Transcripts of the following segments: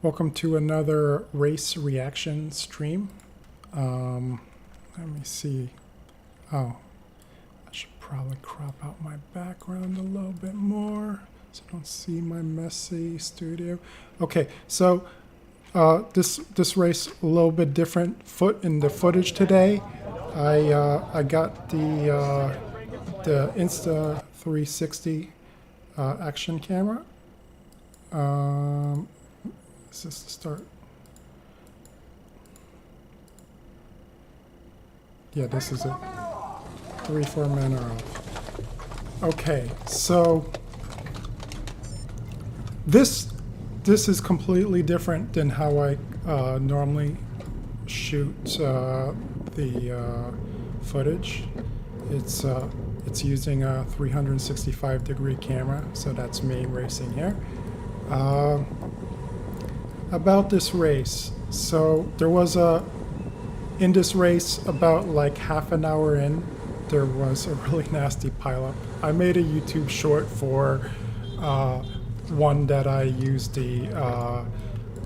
Welcome to another race reaction stream. Let me see. Oh, I should probably crop out my background a little bit more so I don't see my messy studio. Okay, so this race a little bit different in the footage today. I got the Insta 360 action camera. Is this the start? Yeah, this is it. 3-4 men are off. Okay, so this is completely different than how I normally shoot the footage. It's using a 365-degree camera, so that's me racing here. About this race, so there was in this race about like half an hour in, there was a really nasty pileup. I made a YouTube short for one that I used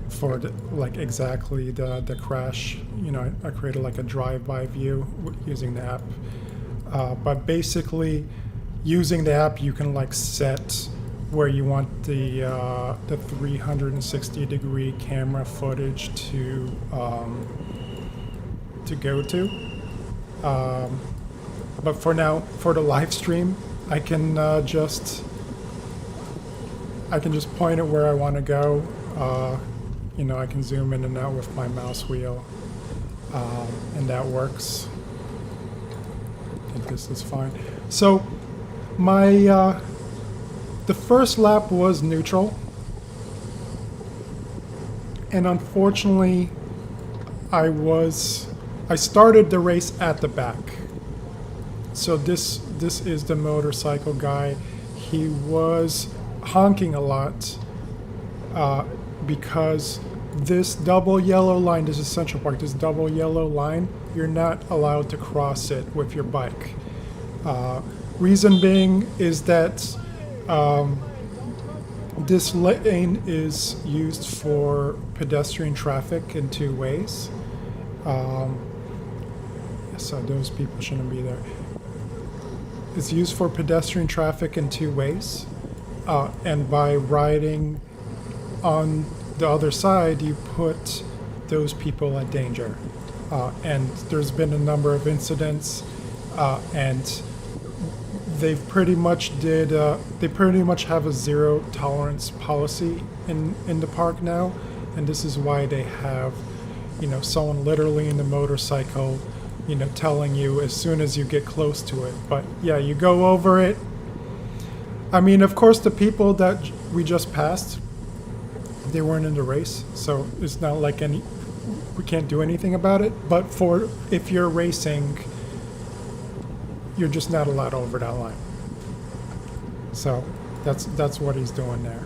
for like exactly the crash. You know, I created like a drive-by view using the app. But basically, using the app, you can like set where you want the 360-degree camera footage to go to. But for now, for the live stream, I can just point it where I want to go. You know, I can zoom in and out with my mouse wheel, and that works. I think this is fine. So my the first lap was neutral, and unfortunately I started the race at the back. So this is the motorcycle guy. He was honking a lot because this double yellow line, this is Central Park, this double yellow line, you're not allowed to cross it with your bike. Reason being is that this lane is used for pedestrian traffic in two ways. So those people shouldn't be there. It's used for pedestrian traffic in two ways. And by riding on the other side, you put those people at danger. And there's been a number of incidents, and they pretty much have a zero tolerance policy in the park now, and this is why they have, you know, someone literally in the motorcycle, you know, telling you as soon as you get close to it. But yeah, you go over it. I mean, of course, the people that we just passed, they weren't in the race, so it's not like we can't do anything about it. But if you're racing, you're just not allowed over that line. So that's what he's doing there.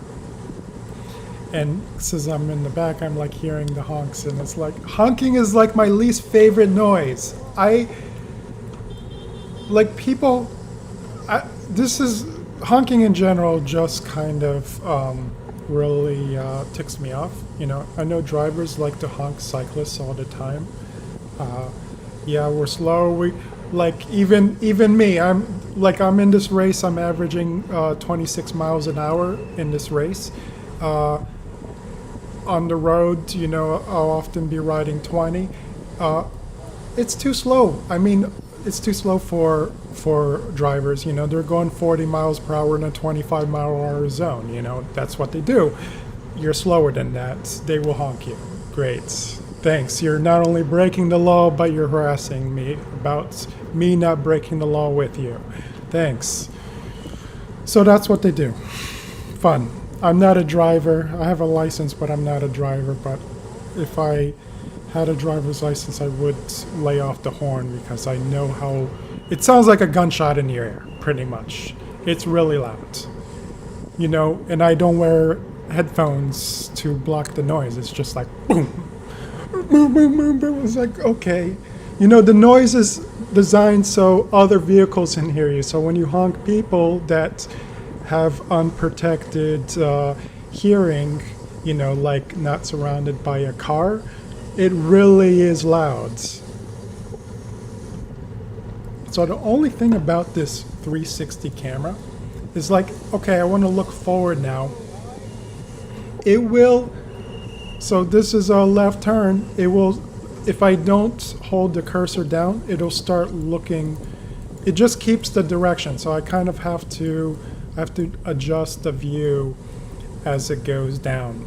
And since I'm in the back, I'm like hearing the honks, and it's like honking is like my least favorite noise. This is honking in general just kind of really ticks me off. You know, I know drivers like to honk cyclists all the time. Yeah, we're slow. Like even me, I'm in this race, I'm averaging 26 miles an hour in this race. On the road, you know, I'll often be riding 20. It's too slow. I mean, it's too slow for drivers. You know, they're going 40 miles per hour in a 25-mile-an-hour zone. You know, that's what they do. You're slower than that, they will honk you. Great. Thanks. You're not only breaking the law, but you're harassing me about me not breaking the law with you. Thanks. So that's what they do. Fun. I'm not a driver. I have a license, but I'm not a driver. But if I had a driver's license, I would lay off the horn because I know how... It sounds like a gunshot in your ear, pretty much. It's really loud. You know, and I don't wear headphones to block the noise. It's just like boom. Boom, boom, boom, boom. It's like, okay. You know, the noise is designed so other vehicles can hear you. So when you honk, people that have unprotected hearing, like not surrounded by a car, it really is loud. So the only thing about this 360 camera is like, okay, I want to look forward now. It will, so this is a left turn. It will, if I don't hold the cursor down, it'll start looking, it just keeps the direction. So I kind of have to adjust the view as it goes down.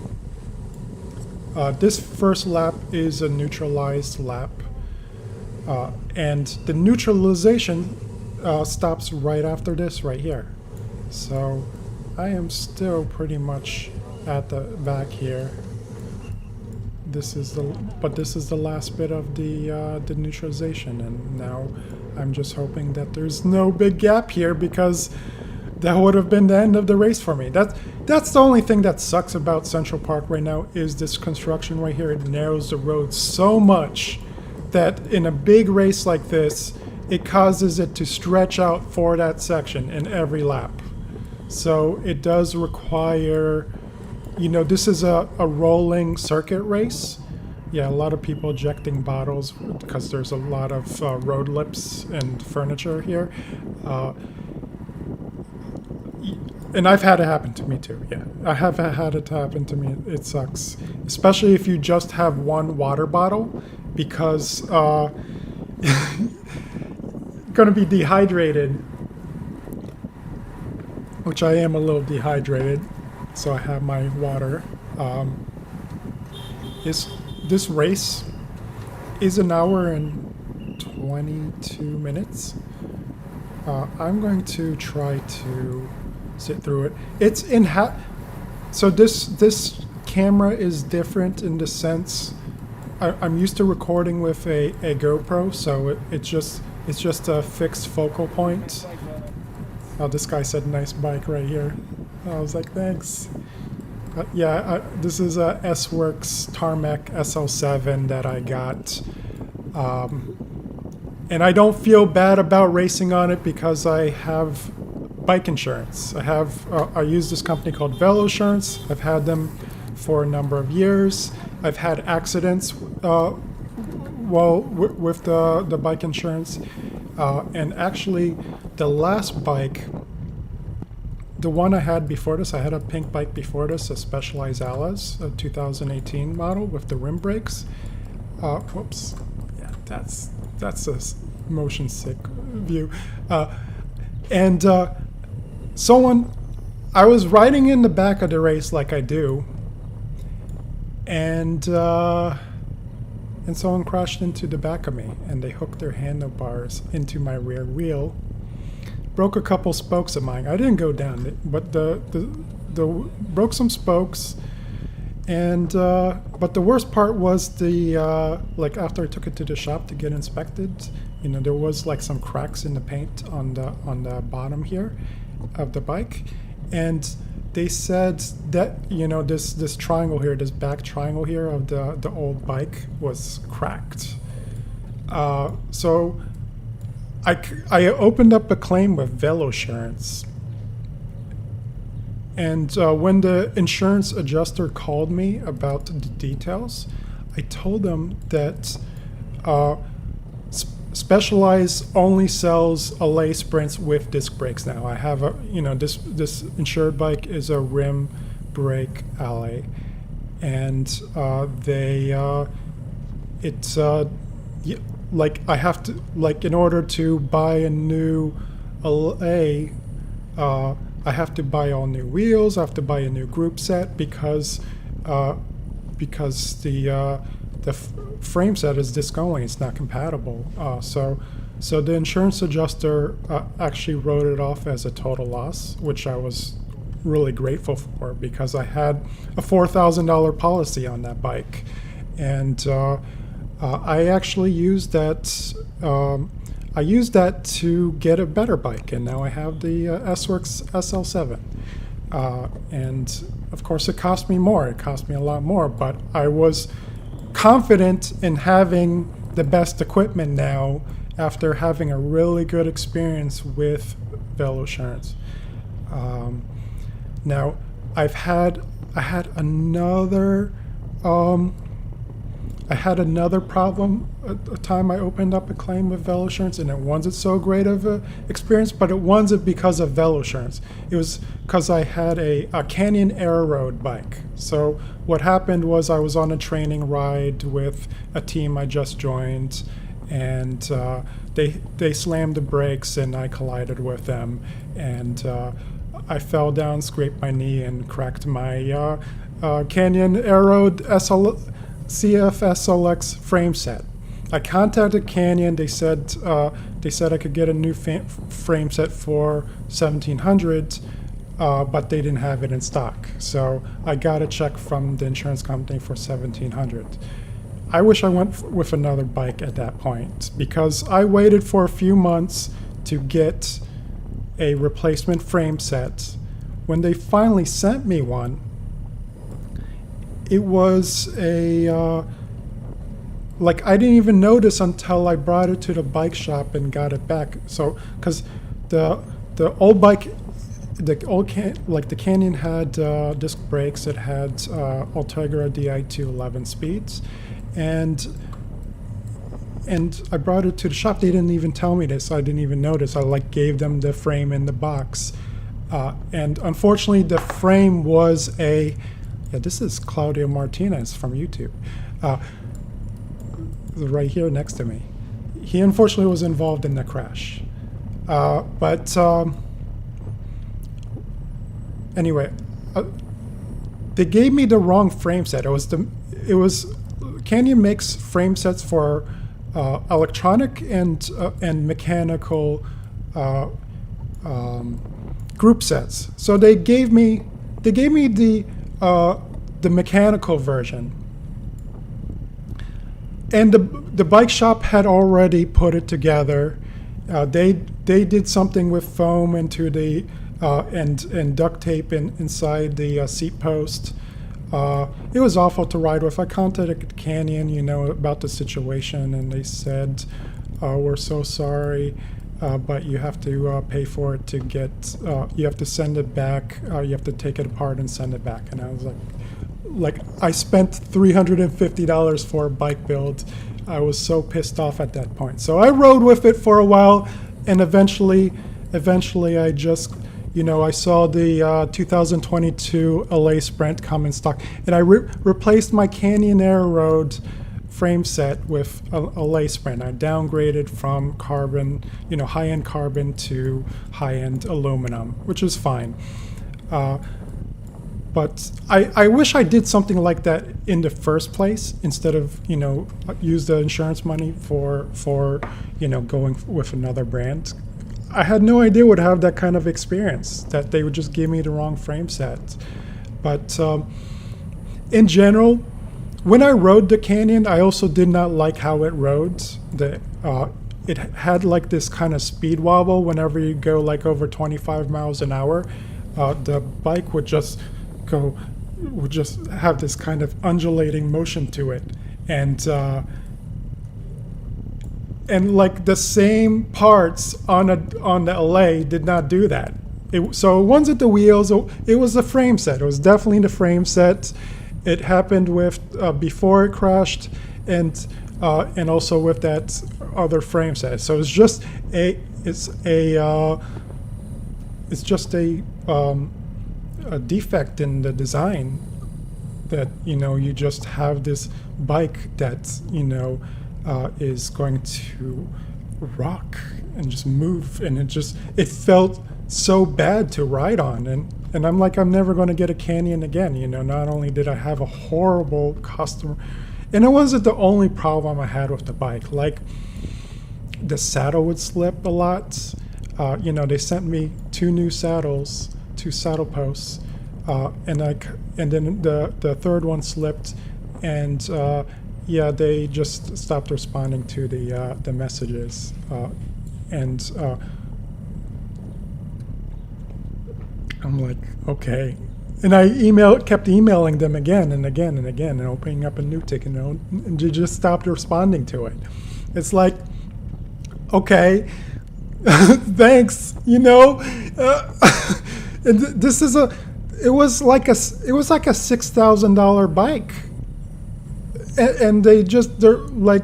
This first lap is a neutralized lap. And the neutralization stops right after this right here. So I am still pretty much at the back here. This is the last bit of the neutralization, and now I'm just hoping that there's no big gap here, because that would have been the end of the race for me. That's the only thing that sucks about Central Park right now, is this construction right here. It narrows the road so much that in a big race like this, it causes it to stretch out for that section in every lap. So it does require, this is a rolling circuit race. Yeah, a lot of people ejecting bottles because there's a lot of road lips and furniture here. And I've had it happen to me too, yeah. I have had it happen to me. It sucks. Especially if you just have one water bottle, because going to be dehydrated, which I am a little dehydrated, so I have my water. This race is an hour and 22 minutes. I'm going to try to sit through it. It's in so this camera is different in the sense I'm used to recording with a GoPro, so it's just a fixed focal point. Oh, this guy said nice bike right here. I was like, thanks. This is a S-Works Tarmac SL7 that I got. And I don't feel bad about racing on it because I have bike insurance. I use this company called Velosurance. I've had them for a number of years. I've had accidents with the bike insurance. And actually, the last bike, the one I had before this, I had a pink bike before this, a Specialized Alas, a 2018 model with the rim brakes. Whoops. Yeah, that's a motion sick view. I was riding in the back of the race like I do, and someone crashed into the back of me, and they hooked their handlebars into my rear wheel, broke a couple spokes of mine. I didn't go down, but the broke some spokes, and but the worst part was like after I took it to the shop to get inspected, there was like some cracks in the paint on the bottom here of the bike, and they said that this triangle here, this back triangle here of the old bike was cracked. So I opened up a claim with Velosurance, and when the insurance adjuster called me about the details, I told them that Specialized only sells Allay Sprints with disc brakes now. I have this insured bike is a rim brake Allay, and like I have to, like, in order to buy a new Allay, I have to buy all new wheels. I have to buy a new group set because the frame set is disc only. It's not compatible. So the insurance adjuster actually wrote it off as a total loss, which I was really grateful for, because I had a $4,000 policy on that bike, and I actually used that. I used that to get a better bike, and now I have the S-Works SL7. And of course, it cost me more. It cost me a lot more, but I was confident in having the best equipment now after having a really good experience with Velosurance. Now, I've had I had another I had another problem a time I opened up a claim with Velosurance, and it wasn't so great of an experience, but it wasn't because of Velosurance. It was because I had a Canyon Air Road bike. So what happened was I was on a training ride with a team I just joined, and they slammed the brakes, and I collided with them, and I fell down, scraped my knee, and cracked my Canyon Air Road CFSLX frame set. I contacted Canyon. They said I could get a new frame set for $1,700, but they didn't have it in stock. So I got a check from the insurance company for $1,700. I wish I went with another bike at that point, because I waited for a few months to get a replacement frame set. When they finally sent me one, it was like I didn't even notice until I brought it to the bike shop and got it back. So, because the old bike, the Canyon had disc brakes. It had Ultegra Di2 11 speeds, and I brought it to the shop. They didn't even tell me this. I didn't even notice. I gave them the frame in the box, and unfortunately, the frame was a. Yeah, this is Claudio Martinez from YouTube, right here next to me. He unfortunately was involved in the crash. But anyway, they gave me the wrong frame set. It was Canyon makes frame sets for electronic and mechanical group sets. So they gave me the mechanical version, and the bike shop had already put it together. They did something with foam into the and duct tape inside the seat post. It was awful to ride with. I contacted Canyon, about the situation, and they said, "We're so sorry, but you have to pay for it to get. You have to send it back. You have to take it apart and send it back." And I was like I spent $350 for a bike build. I was so pissed off at that point. So I rode with it for a while, and eventually I just, I saw the 2022 LA Sprint come in stock, and I replaced my Canyon Air Road frame set with a LA Sprint. I downgraded from carbon, high-end carbon to high-end aluminum, which is fine. But I wish I did something like that in the first place, instead of, use the insurance money for going with another brand. I had no idea would have that kind of experience, that they would just give me the wrong frame set. But in general, when I rode the Canyon, I also did not like how it rode. It had this kind of speed wobble whenever you go over 25 miles an hour. The bike would just have this kind of undulating motion to it, and the same parts on the LA did not do that. So it wasn't the wheels; it was the frame set. It was definitely the frame set. It happened with before it crashed, and also with that other frame set. So it's just a defect in the design, that you just have this bike that is going to rock and just move, and it felt so bad to ride on, and I'm I'm never going to get a Canyon again. Not only did I have a horrible customer, and it wasn't the only problem I had with the bike. The saddle would slip a lot. They sent me two saddle posts, and then the third one slipped, and they just stopped responding to the messages, and I'm like, okay, and I kept emailing them again and again and again, and opening up a new ticket, and they just stopped responding to it. It's like, okay. Thanks, and this is it was like a $6,000 bike, and they're like,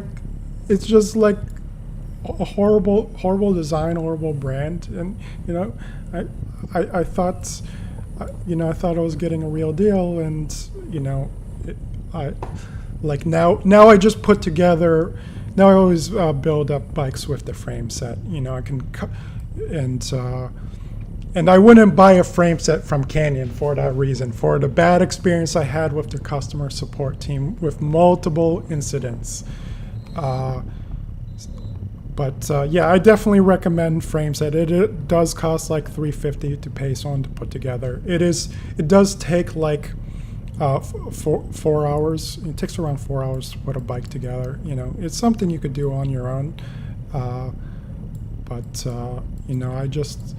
it's just like a horrible design, horrible brand, and you know, I thought, I thought I was getting a real deal, and you know, I like now I just put together. Now I always build up bikes with the frame set. You know, I can and I wouldn't buy a frame set from Canyon for that reason, for the bad experience I had with their customer support team with multiple incidents. But yeah, I definitely recommend frame set. It does cost like $350 to pay someone to put together. It does take like 4 hours. It takes around 4 hours to put a bike together. You know, it's something you could do on your own. But you know, I just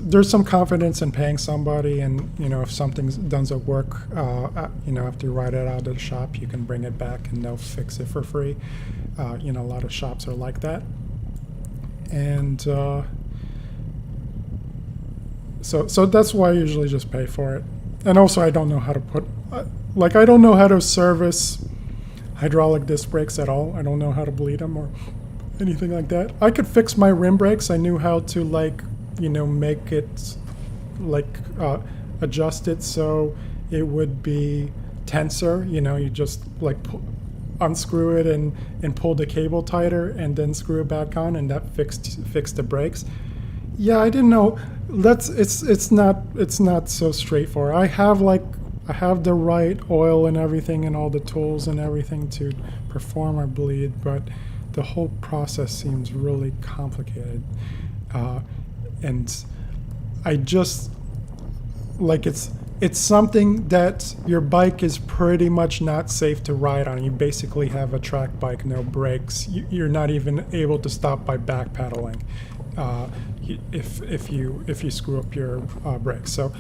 there's some confidence in paying somebody, and you know, if something doesn't work, you know, after you ride it out of the shop, you can bring it back and they'll fix it for free. You know, a lot of shops are like that, and so that's why I usually just pay for it. And also, I don't know how to put, like, I don't know how to service hydraulic disc brakes at all. I don't know how to bleed them or anything like that. I could fix my rim brakes. I knew how to, like, you know, make it, like, adjust it so it would be tenser. You know, you just, like, unscrew it and pull the cable tighter and then screw it back on, and that fixed the brakes. Yeah, I didn't know. It's not so straightforward. I have the right oil and everything and all the tools and everything to perform a bleed, but the whole process seems really complicated. And I just, like, it's something that your bike is pretty much not safe to ride on. You basically have a track bike, no brakes. You're not even able to stop by backpedaling if you screw up your brakes. So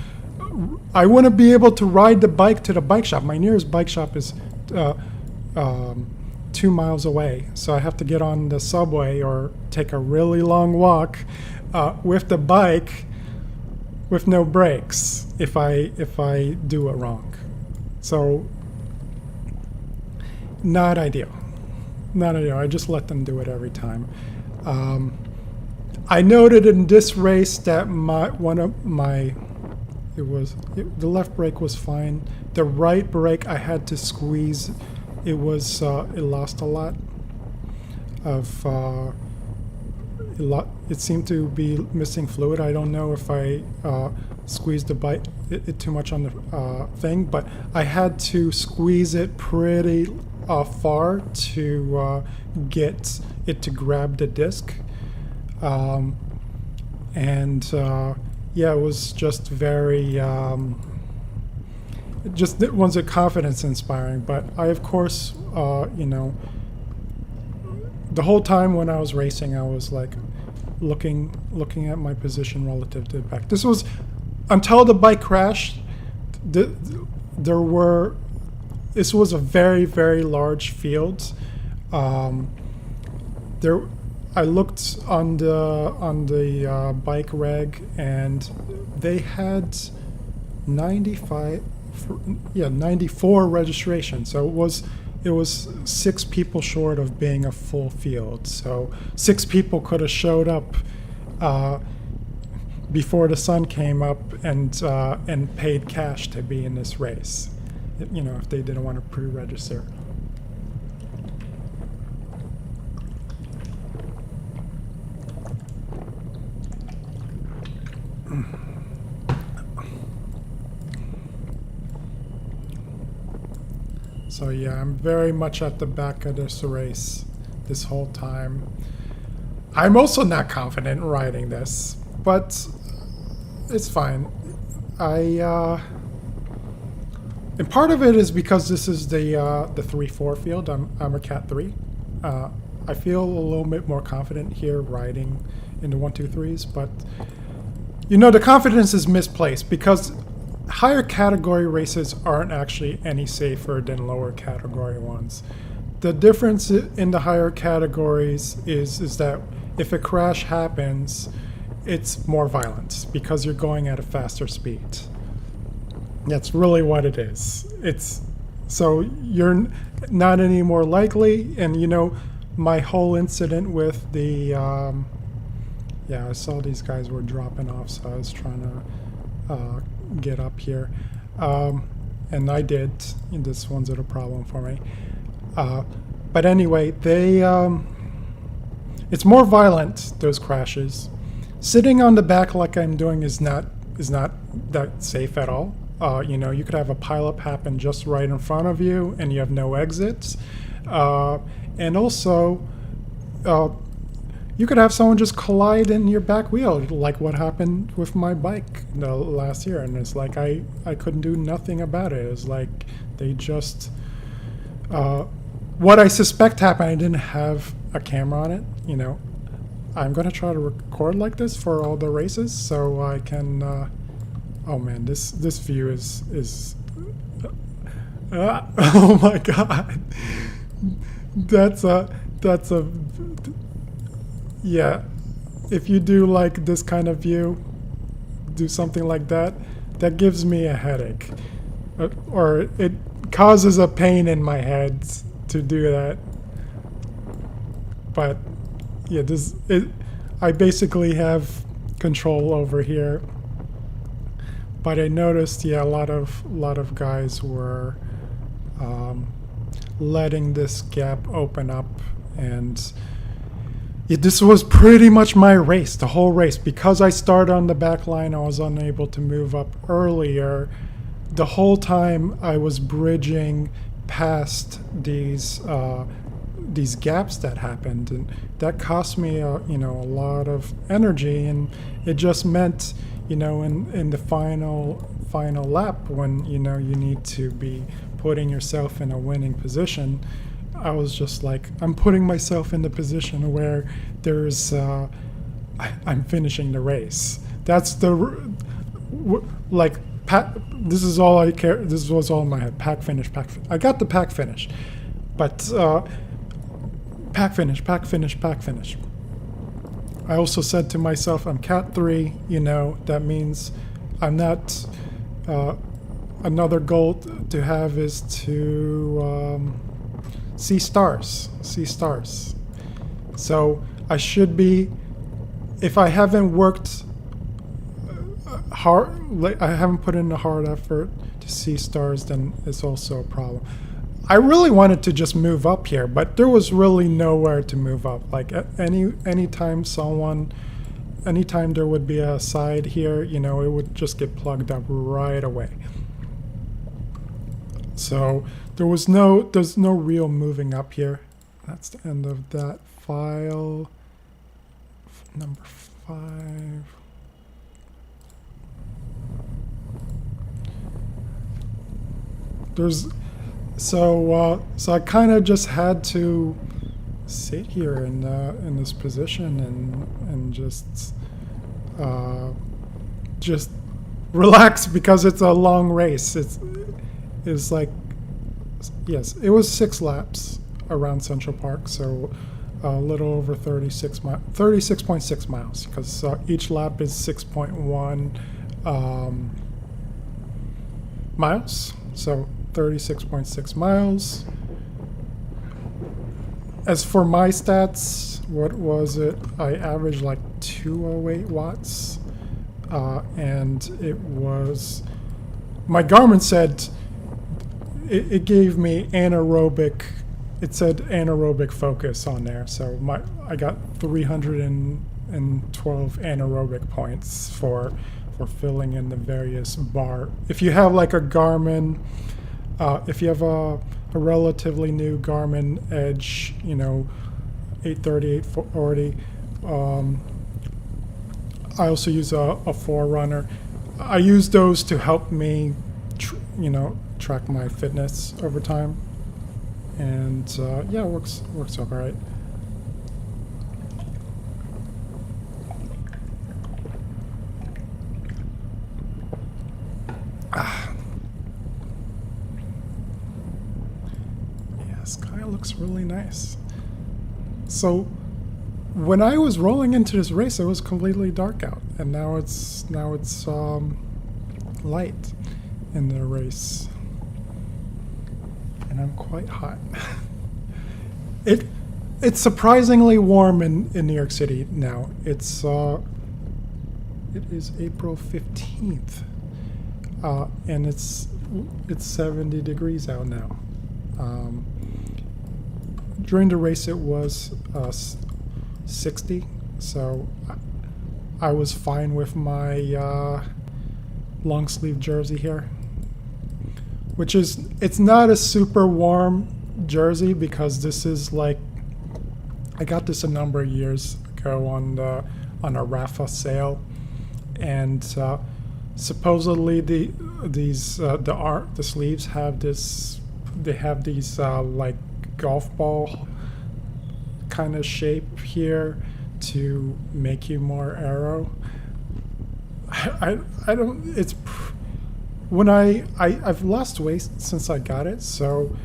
I want to be able to ride the bike to the bike shop. My nearest bike shop is 2 miles away, so I have to get on the subway or take a really long walk with the bike with no brakes if I do it wrong. So not ideal. I just let them do it every time. I noted in this race that the left brake was fine. The right brake I had to squeeze. It lost a lot of. It seemed to be missing fluid. I don't know if I squeezed the bike it too much on the thing, but I had to squeeze it pretty far to get it to grab the disc. Yeah, it was just very, it wasn't confidence inspiring, but I, of course, you know, the whole time when I was racing, I was like looking at my position relative to the back. This was, until the bike crashed, this was a very, very large field. I looked on the bike reg, and they had 94 registrations. So it was 6 people short of being a full field. So 6 people could have showed up before the sun came up and paid cash to be in this race. You know, if they didn't want to pre-register. So yeah, I'm very much at the back of this race this whole time. I'm also not confident in riding this, but it's fine. And part of it is because this is the 3-4 field. I'm a Cat 3. I feel a little bit more confident here riding in the 1-2-3s, but you know, the confidence is misplaced because higher category races aren't actually any safer than lower category ones. The difference in the higher categories is that if a crash happens, it's more violent because you're going at a faster speed. That's really what it is. It's so not any more likely, and my whole incident with the yeah, I saw these guys were dropping off, so I was trying to get up here, and I did. This one's a problem for me. But anyway, it's more violent, those crashes. Sitting on the back like I'm doing is not that safe at all. You could have a pileup happen just right in front of you, and you have no exits. And also, you could have someone just collide in your back wheel, like what happened with my bike last year. And it's like I couldn't do nothing about it. It's like they just... what I suspect happened, I didn't have a camera on it. I'm going to try to record like this for all the races so I can... oh man, this view is oh my god. That's a yeah. If you do like this kind of view, do something like that, that gives me a headache. Or it causes a pain in my head to do that. But yeah, I basically have control over here. But I noticed, yeah, a lot of guys were letting this gap open up, and yeah, this was pretty much my race, the whole race. Because I started on the back line, I was unable to move up earlier. The whole time I was bridging past these gaps that happened, and that cost me a lot of energy, and it just meant in the final lap when you need to be putting yourself in a winning position, I was just like, I'm putting myself in the position where there's I'm finishing the race. That's like this is all I care. This was all in my head. Pack finish. I got the pack finish, but pack finish. I also said to myself, I'm Cat 3, that means I'm not, another goal to have is to see stars. So I should be, if I haven't worked hard, I haven't put in a hard effort to see stars, then it's also a problem. I really wanted to just move up here, but there was really nowhere to move up. Like anytime there would be a side here, it would just get plugged up right away. So there's no real moving up here. That's the end of that file. Number 5. So I kind of just had to sit here in this position and just relax, because it's a long race. It's like, yes, it was 6 laps around Central Park, so a little over 36.6 miles, because each lap is 6.1 miles. So 36.6 miles. As for my stats, what was it? I averaged like 208 watts. And it was... My Garmin said... It gave me anaerobic... It said anaerobic focus on there. So I got 312 anaerobic points for filling in the various bar. If you have like a Garmin... if you have a relatively new Garmin Edge, 830, 840, I also use a Forerunner. I use those to help me, track my fitness over time, and yeah, it works all right. Sky looks really nice. So when I was rolling into this race, it was completely dark out, and now it's light. in the race. And I'm quite hot. It's surprisingly warm in New York City now. It is April 15th. And it's 70 degrees out now. During the race it was 60, so I was fine with my long sleeve jersey here, which is, it's not a super warm jersey because this is like, I got this a number of years ago on a Rafa sale, and supposedly the sleeves have this, they have these like golf ball kind of shape here to make you more aero. I don't, it's when I've lost weight since I got it, so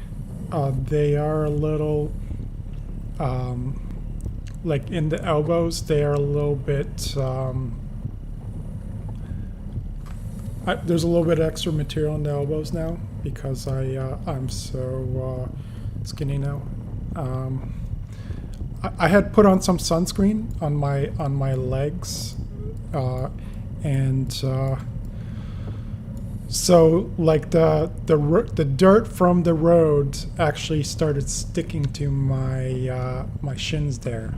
they are a little like in the elbows they are a little bit there's a little bit extra material in the elbows now because I'm so skinny now. I had put on some sunscreen on my legs, and so like the dirt from the road actually started sticking to my my shins there,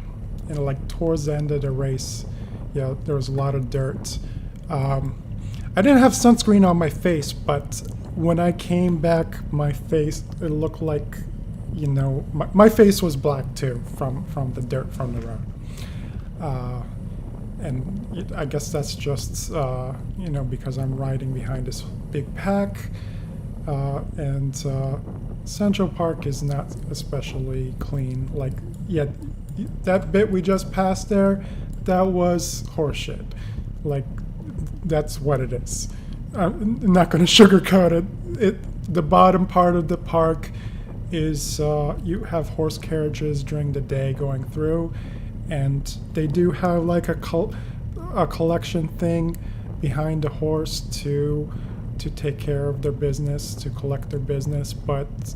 and like towards the end of the race, yeah, there was a lot of dirt. I didn't have sunscreen on my face, but when I came back, my face, it looked like, you know, my face was black too from the dirt from the road. And I guess that's just, you know, because I'm riding behind this big pack. And Central Park is not especially clean. Like, yeah, that bit we just passed there, that was horseshit. Like, that's what it is. I'm not going to sugarcoat it. The bottom part of the park is you have horse carriages during the day going through, and they do have like a collection thing behind the horse to take care of their business, to collect their business. But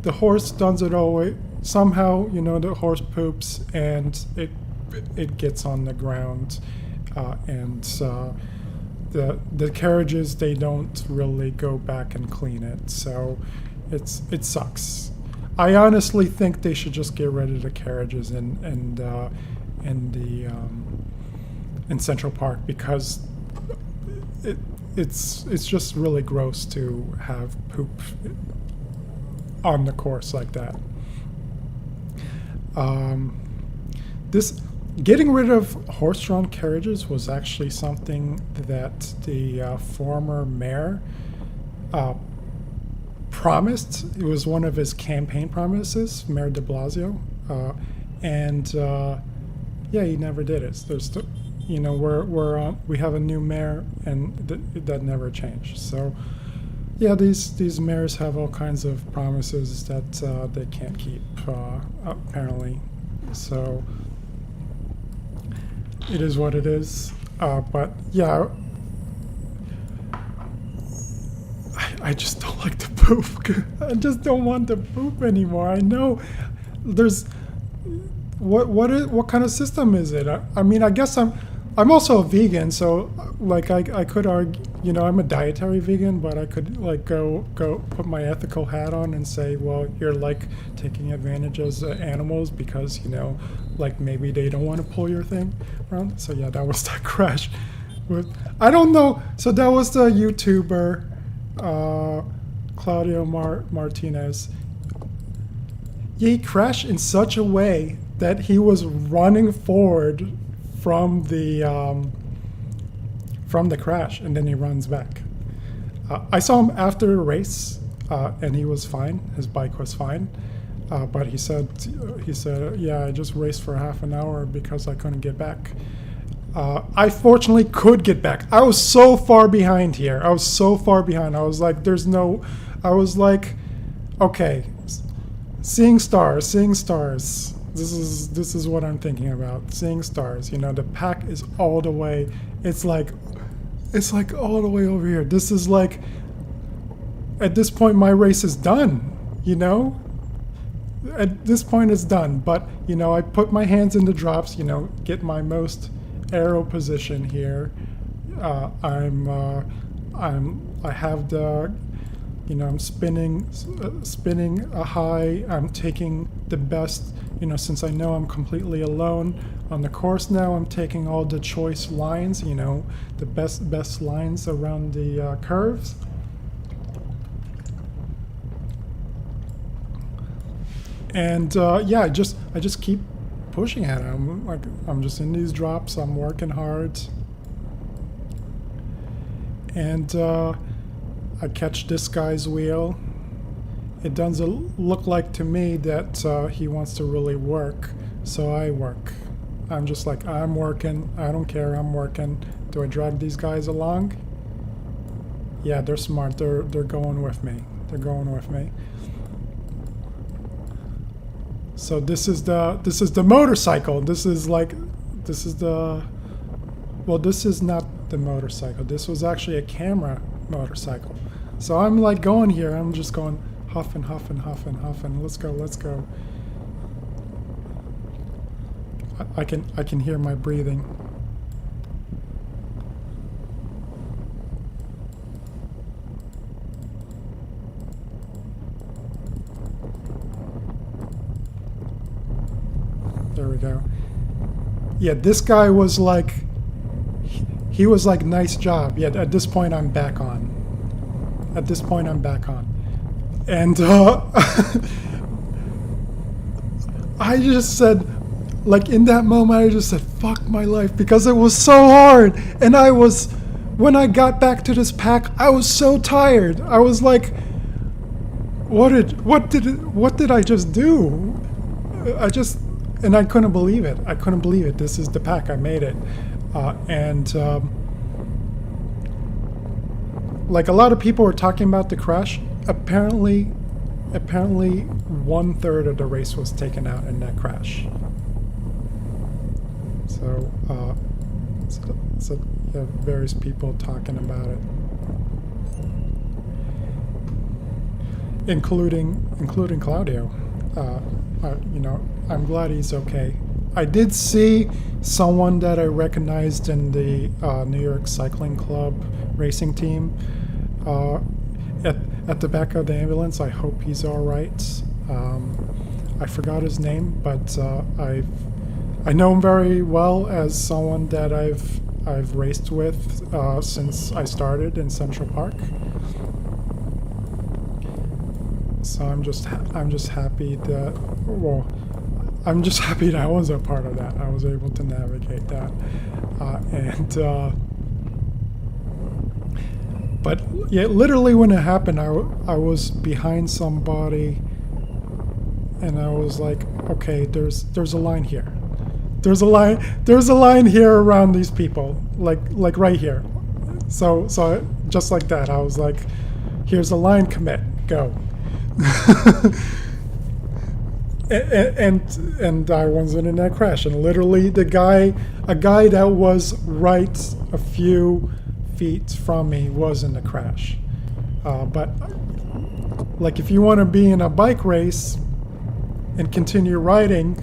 the horse does it always somehow. You know, the horse poops and it gets on the ground, and the carriages, they don't really go back and clean it, so it sucks. I honestly think they should just get rid of the carriages in Central Park, because it's just really gross to have poop on the course like that. Getting rid of horse-drawn carriages was actually something that the former mayor promised. It was one of his campaign promises, Mayor de Blasio, and yeah, he never did it. There's, you know, we have a new mayor, and that never changed. So, yeah, these mayors have all kinds of promises that they can't keep, apparently. So. It is what it is, but yeah, I just don't like the poop. I just don't want the poop anymore. I know there's what kind of system is it? I mean, I guess I'm also a vegan, so like I could argue, you know, I'm a dietary vegan, but I could like go put my ethical hat on and say, well, you're like taking advantage of animals because, you know, like maybe they don't want to pull your thing around. So yeah, that was that crash. I don't know. So that was the YouTuber Claudio Martinez. He crashed in such a way that he was running forward from the crash, and then he runs back. I saw him after the race, and he was fine. His bike was fine, but he said, yeah, I just raced for half an hour because I couldn't get back. I fortunately could get back. I was so far behind here. I was so far behind. I was like, I was like, okay, seeing stars. This is what I'm thinking about. Seeing stars. You know, the pack is all the way. It's like all the way over here. This is like at this point my race is done, you know? At this point it's done, but you know, I put my hands in the drops, you know, get my most aero position here. I have the, you know, I'm spinning a high. I'm taking the best, you know, since I know I'm completely alone on the course now, I'm taking all the choice lines, you know, the best lines around the curves. And yeah, I just keep pushing at it. I'm just in these drops. I'm working hard, and I catch this guy's wheel. It doesn't look like to me that he wants to really work, so I work. I'm just like, I'm working. I don't care. I'm working. Do I drag these guys along? Yeah, they're smart. They're going with me. They're going with me. So this is the motorcycle. This is the, well, this is not the motorcycle. This was actually a camera motorcycle. So I'm like going here. I'm just going huffing, huffing, huffing, huffing. Let's go, let's go. I can hear my breathing. There we go. Yeah, this guy was like, he was like, nice job. Yeah, at this point I'm back on. At this point I'm back on. And I just said, like in that moment I just said, fuck my life, because it was so hard. And when I got back to this pack, I was so tired. I was like, what did I just do? And I couldn't believe it. I couldn't believe it. This is the pack. I made it. Like a lot of people were talking about the crash. Apparently 1/3 of the race was taken out in that crash. So yeah, various people talking about it, including Claudio. You know, I'm glad he's okay. I did see someone that I recognized in the New York Cycling Club racing team at the back of the ambulance. I hope he's all right. I forgot his name, but I know him very well as someone that I've raced with since I started in Central Park. So I'm just happy that, well, I'm just happy that I was a part of that. I was able to navigate that, but yeah, literally when it happened, I was behind somebody, and I was like, okay, there's a line here. There's a line here around these people, like right here. So just like that, I was like, here's a line, commit, go. and I wasn't in that crash, and literally a guy that was right a few feet from me was in the crash. But like, if you want to be in a bike race and continue riding,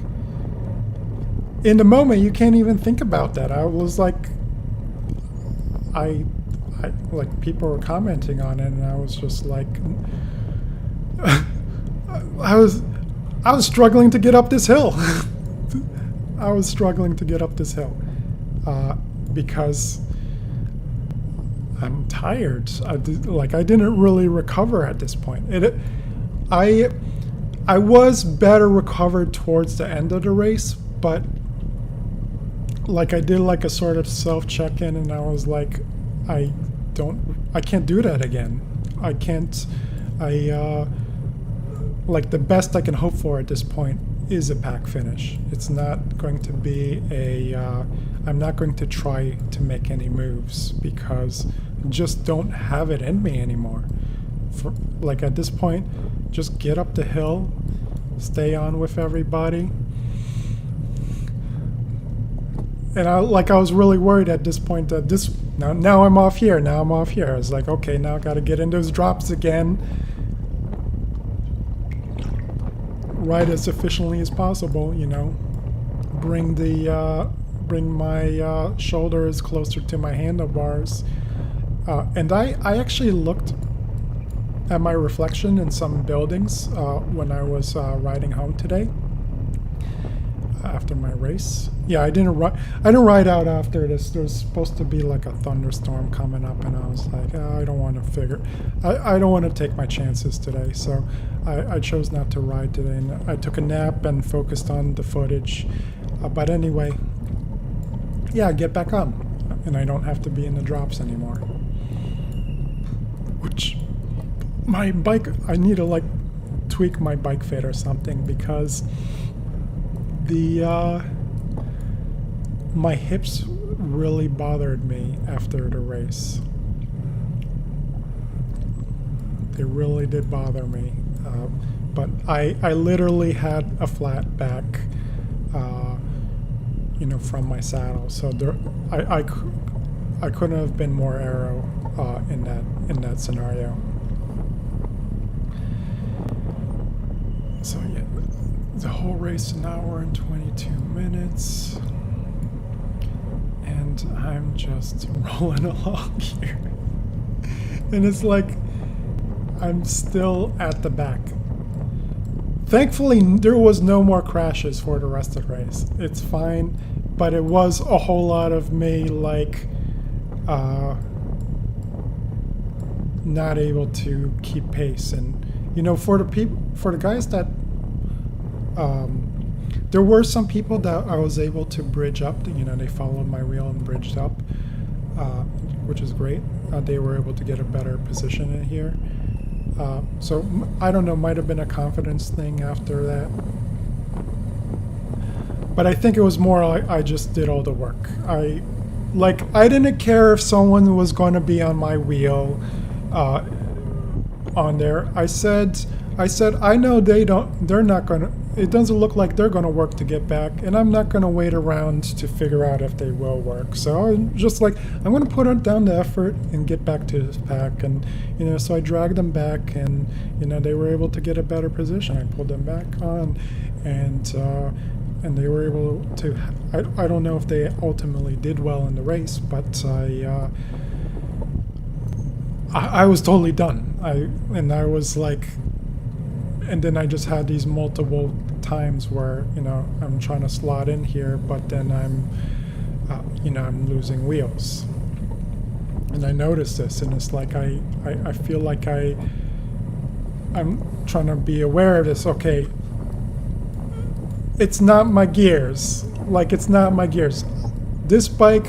in the moment you can't even think about that. I was like, I like, people were commenting on it, and I was just like, I was struggling to get up this hill. I was struggling to get up this hill because I'm tired. I didn't really recover at this point. I was better recovered towards the end of the race, but like I did like a sort of self check-in, and I was like, I can't do that again. I can't. Like, the best I can hope for at this point is a pack finish. It's not going to be I'm not going to try to make any moves because I just don't have it in me anymore. Like, at this point, just get up the hill, stay on with everybody. And I was really worried at this point that Now I'm off here. Now I'm off here. I was like, okay, now I got to get in those drops again. Ride as efficiently as possible, you know. Bring my shoulders closer to my handlebars. And I actually looked at my reflection in some buildings when I was riding home today after my race. Yeah, I didn't ride out after this. There was supposed to be like a thunderstorm coming up, and I was like, oh, I don't want to I don't want to take my chances today, so I chose not to ride today. And I took a nap and focused on the footage. But anyway, yeah, get back on, and I don't have to be in the drops anymore. Which, my bike, I need to like tweak my bike fit or something, because my hips really bothered me after the race. They really did bother me. But I literally had a flat back, you know, from my saddle. So there, I couldn't have been more aero in that scenario. So yeah, the whole race an hour and 22 minutes, and I'm just rolling along here. And it's like I'm still at the back. Thankfully, there was no more crashes for the rest of the race. It's fine, but it was a whole lot of me like not able to keep pace. And you know, for the guys that there were some people that I was able to bridge up. You know, they followed my wheel and bridged up, which is great. They were able to get a better position in here. So I don't know, might have been a confidence thing after that. But I think it was more like I just did all the work. I didn't care if someone was going to be on my wheel on there. I said I know they're not going to, it doesn't look like they're going to work to get back, and I'm not going to wait around to figure out if they will work. So I'm just like, I'm going to put down the effort and get back to this pack. And, you know, so I dragged them back, and, you know, they were able to get a better position. I pulled them back on, and they were able to, I don't know if they ultimately did well in the race, but I was totally done. I was like, and then I just had these multiple times where, you know, I'm trying to slot in here, but then I'm, you know, I'm losing wheels. And I noticed this, and it's like I feel like I'm trying to be aware of this. Okay, it's not my gears. Like, it's not my gears. This bike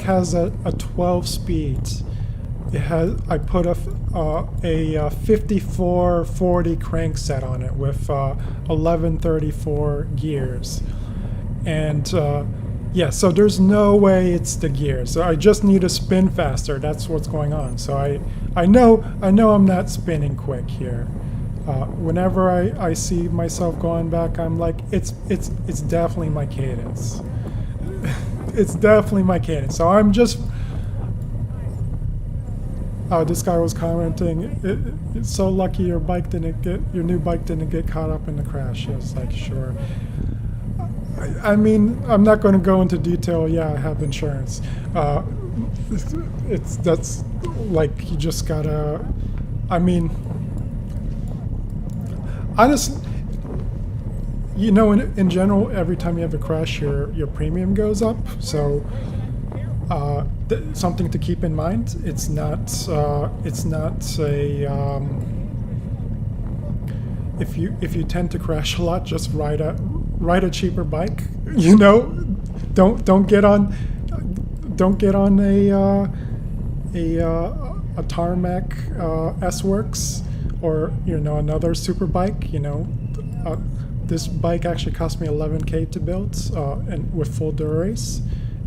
has a 12 speed. It has, I put a 5440 crankset on it with 1134 gears, and yeah, so there's no way it's the gears. So I just need to spin faster. That's what's going on. So I know I'm not spinning quick here. Whenever I see myself going back, I'm like, it's definitely my cadence. It's definitely my cadence. So I'm just. This guy was commenting, it's so lucky your new bike didn't get caught up in the crash. I was like, sure. I mean, I'm not going to go into detail. Yeah, I have insurance. That's like, you just gotta, I mean, honestly, you know, in general, every time you have a crash, your premium goes up. So something to keep in mind. It's not a if you tend to crash a lot, just ride a cheaper bike. You know, don't get on a tarmac S-Works, or, you know, another super bike. You know, this bike actually cost me $11K to build, and with full Dura-Race.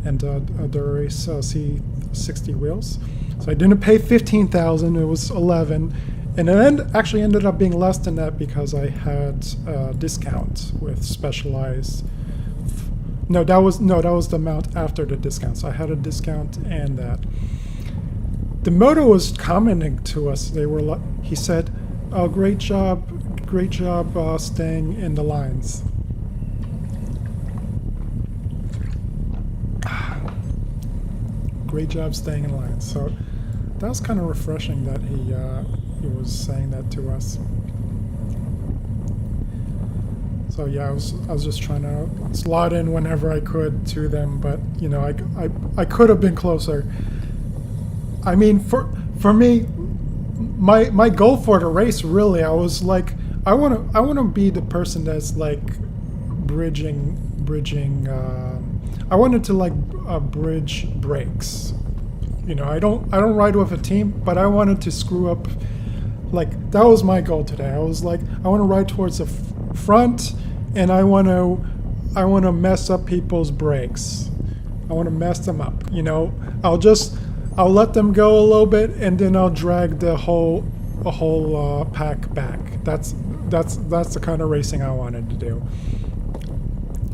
And Dura-Race C60 wheels. So I didn't pay $15,000, it was $11,000, and it actually ended up being less than that because I had a discount with Specialized that was the amount after the discount. So I had a discount and that. The moto was commenting to us. He said, "Oh, great job staying in the lines." Great job staying in line. So that was kind of refreshing that he was saying that to us. So yeah, I was just trying to slot in whenever I could to them, but you know, I could have been closer. I mean, for me, my goal for the race, really, I was like, I want to be the person that's like bridging. I wanted to like bridge breaks. You know, I don't ride with a team, but I wanted to screw up. Like that was my goal today. I was like, I want to ride towards the front, and I want to mess up people's brakes. I want to mess them up. You know, I'll let them go a little bit, and then I'll drag the whole pack back. That's the kind of racing I wanted to do.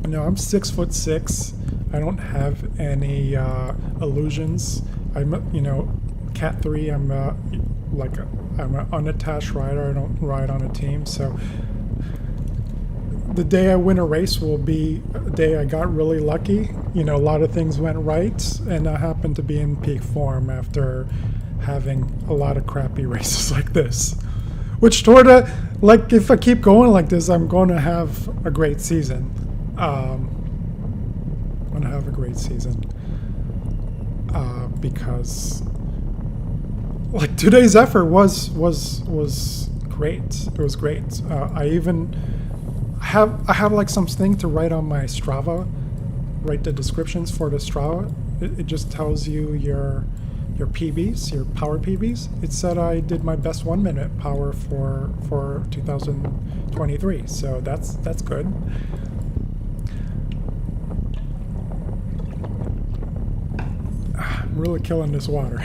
You know, I'm 6'6". I don't have any illusions. I'm, you know, Cat 3. I'm I'm an unattached rider. I don't ride on a team. So the day I win a race will be a day I got really lucky. You know, a lot of things went right, and I happened to be in peak form after having a lot of crappy races like this. Which sorta, like, if I keep going like this, I'm going to have a great season. I'm going to have a great season. Because, like, today's effort was great. It was great. I have like something to write on my Strava, write the descriptions for the Strava. It just tells you your PBs, your power PBs. It said I did my best 1 minute power for 2023, so that's good. I'm really killing this water,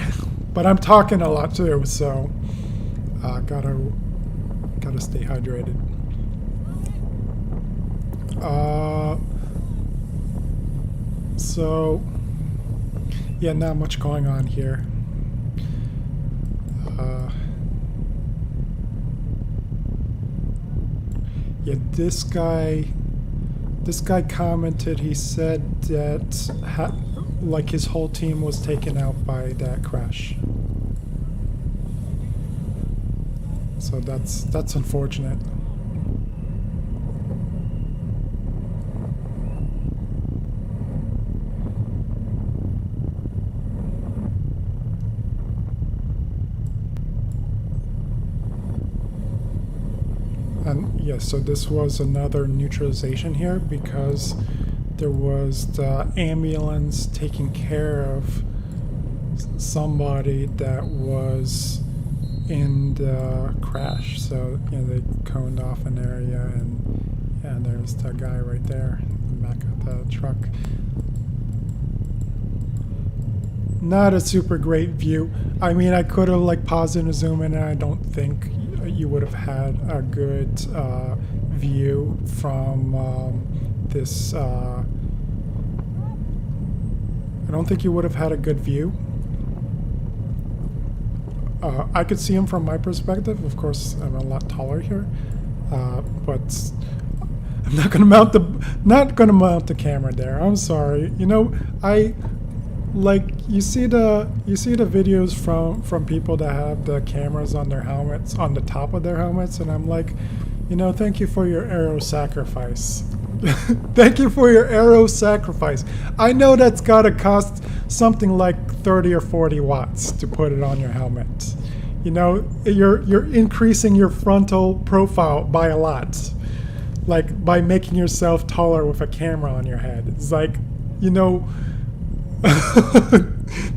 but I'm talking a lot too, so gotta stay hydrated. So yeah, not much going on here. Yeah, this guy commented. He said that like his whole team was taken out by that crash. So that's unfortunate. And yes, so this was another neutralization here because there was the ambulance taking care of somebody that was in the crash. So, you know, they coned off an area, and there's the guy right there in the back of the truck. Not a super great view. I mean, I could have like paused and zoom in, and I don't think you would have had a good view from this. I don't think you would have had a good view. I could see him from my perspective. Of course, I'm a lot taller here, but I'm not gonna mount the camera there. I'm sorry. You know, you see the videos from people that have the cameras on their helmets, on the top of their helmets, and I'm like, you know, thank you for your aero sacrifice. Thank you for your aero sacrifice. I know that's gotta cost something like 30 or 40 watts to put it on your helmet. You know, you're increasing your frontal profile by a lot, like by making yourself taller with a camera on your head. It's like, you know.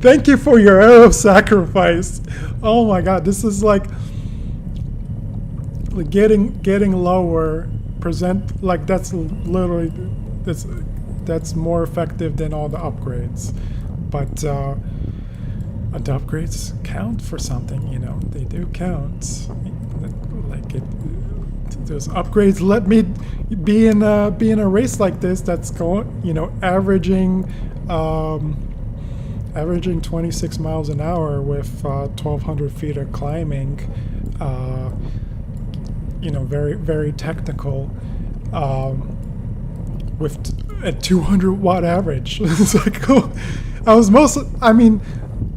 Thank you for your aero sacrifice. Oh my god, this is like getting lower. Present like that's literally that's more effective than all the upgrades. But the upgrades count for something, you know. They do count. Like those upgrades let me, be in a race like this that's going, averaging 26 miles an hour with 1,200 feet of climbing, very, very technical, with a 200 watt average. It's like, oh,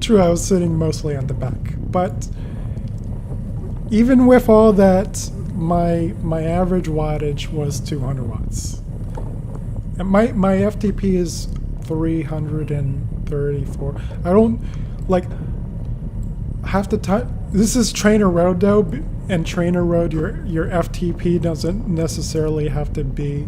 true, I was sitting mostly on the back, but even with all that, my average wattage was 200 watts. And my FTP is 334. I don't like half the time. This is Trainer Road though, and Trainer Road, your FTP doesn't necessarily have to be.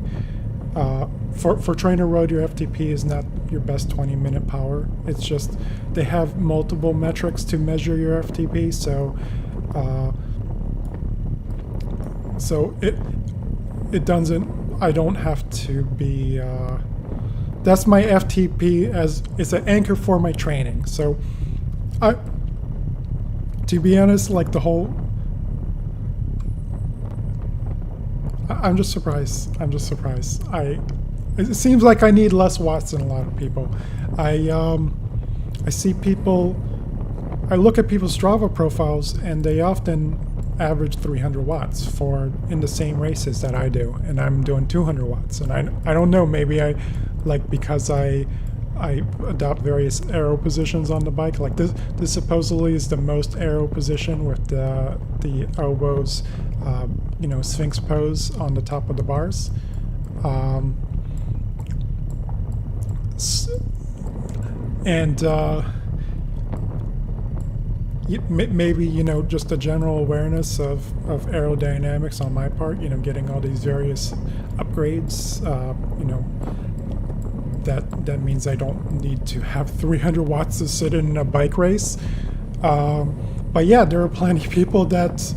For Trainer Road, your FTP is not your best 20-minute power. It's just they have multiple metrics to measure your FTP, so it doesn't. I don't have to be. That's my FTP as it's an anchor for my training. So, to be honest, like the whole. I'm just surprised. It seems like I need less watts than a lot of people. I see people. I look at people's Strava profiles, and they often average 300 watts for in the same races that I do, and I'm doing 200 watts. And I don't know. Maybe because I adopt various aero positions on the bike. Like this supposedly is the most aero position with the elbows, Sphinx pose on the top of the bars. Maybe just a general awareness of aerodynamics on my part. Getting all these various upgrades. That means I don't need to have 300 watts to sit in a bike race. But yeah, there are plenty of people that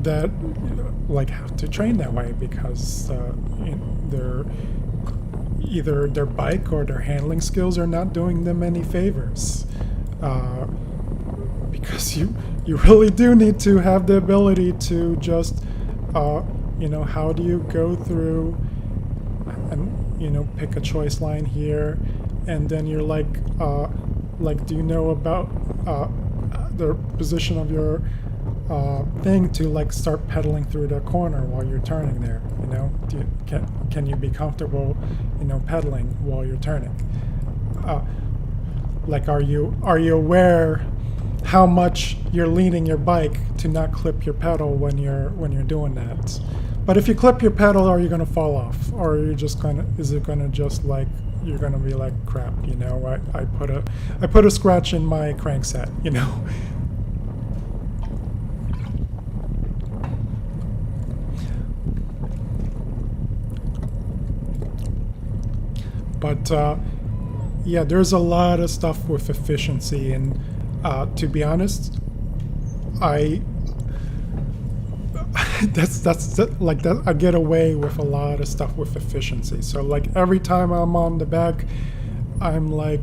have to train that way because they're either their bike or their handling skills are not doing them any favors. Because you really do need to have the ability to just how do you go through and pick a choice line here, and then you're do you know about the position of your thing to start pedaling through the corner while you're turning there? Can you be comfortable pedaling while you're turning? Are you aware how much you're leaning your bike to not clip your pedal when you're doing that? But if you clip your pedal, are you going to fall off, or are you just is it going to just you're going to be like, crap, I put a scratch in my crankset, But yeah, there's a lot of stuff with efficiency, and to be honest, that's I get away with a lot of stuff with efficiency. So every time I'm on the back, I'm yeah,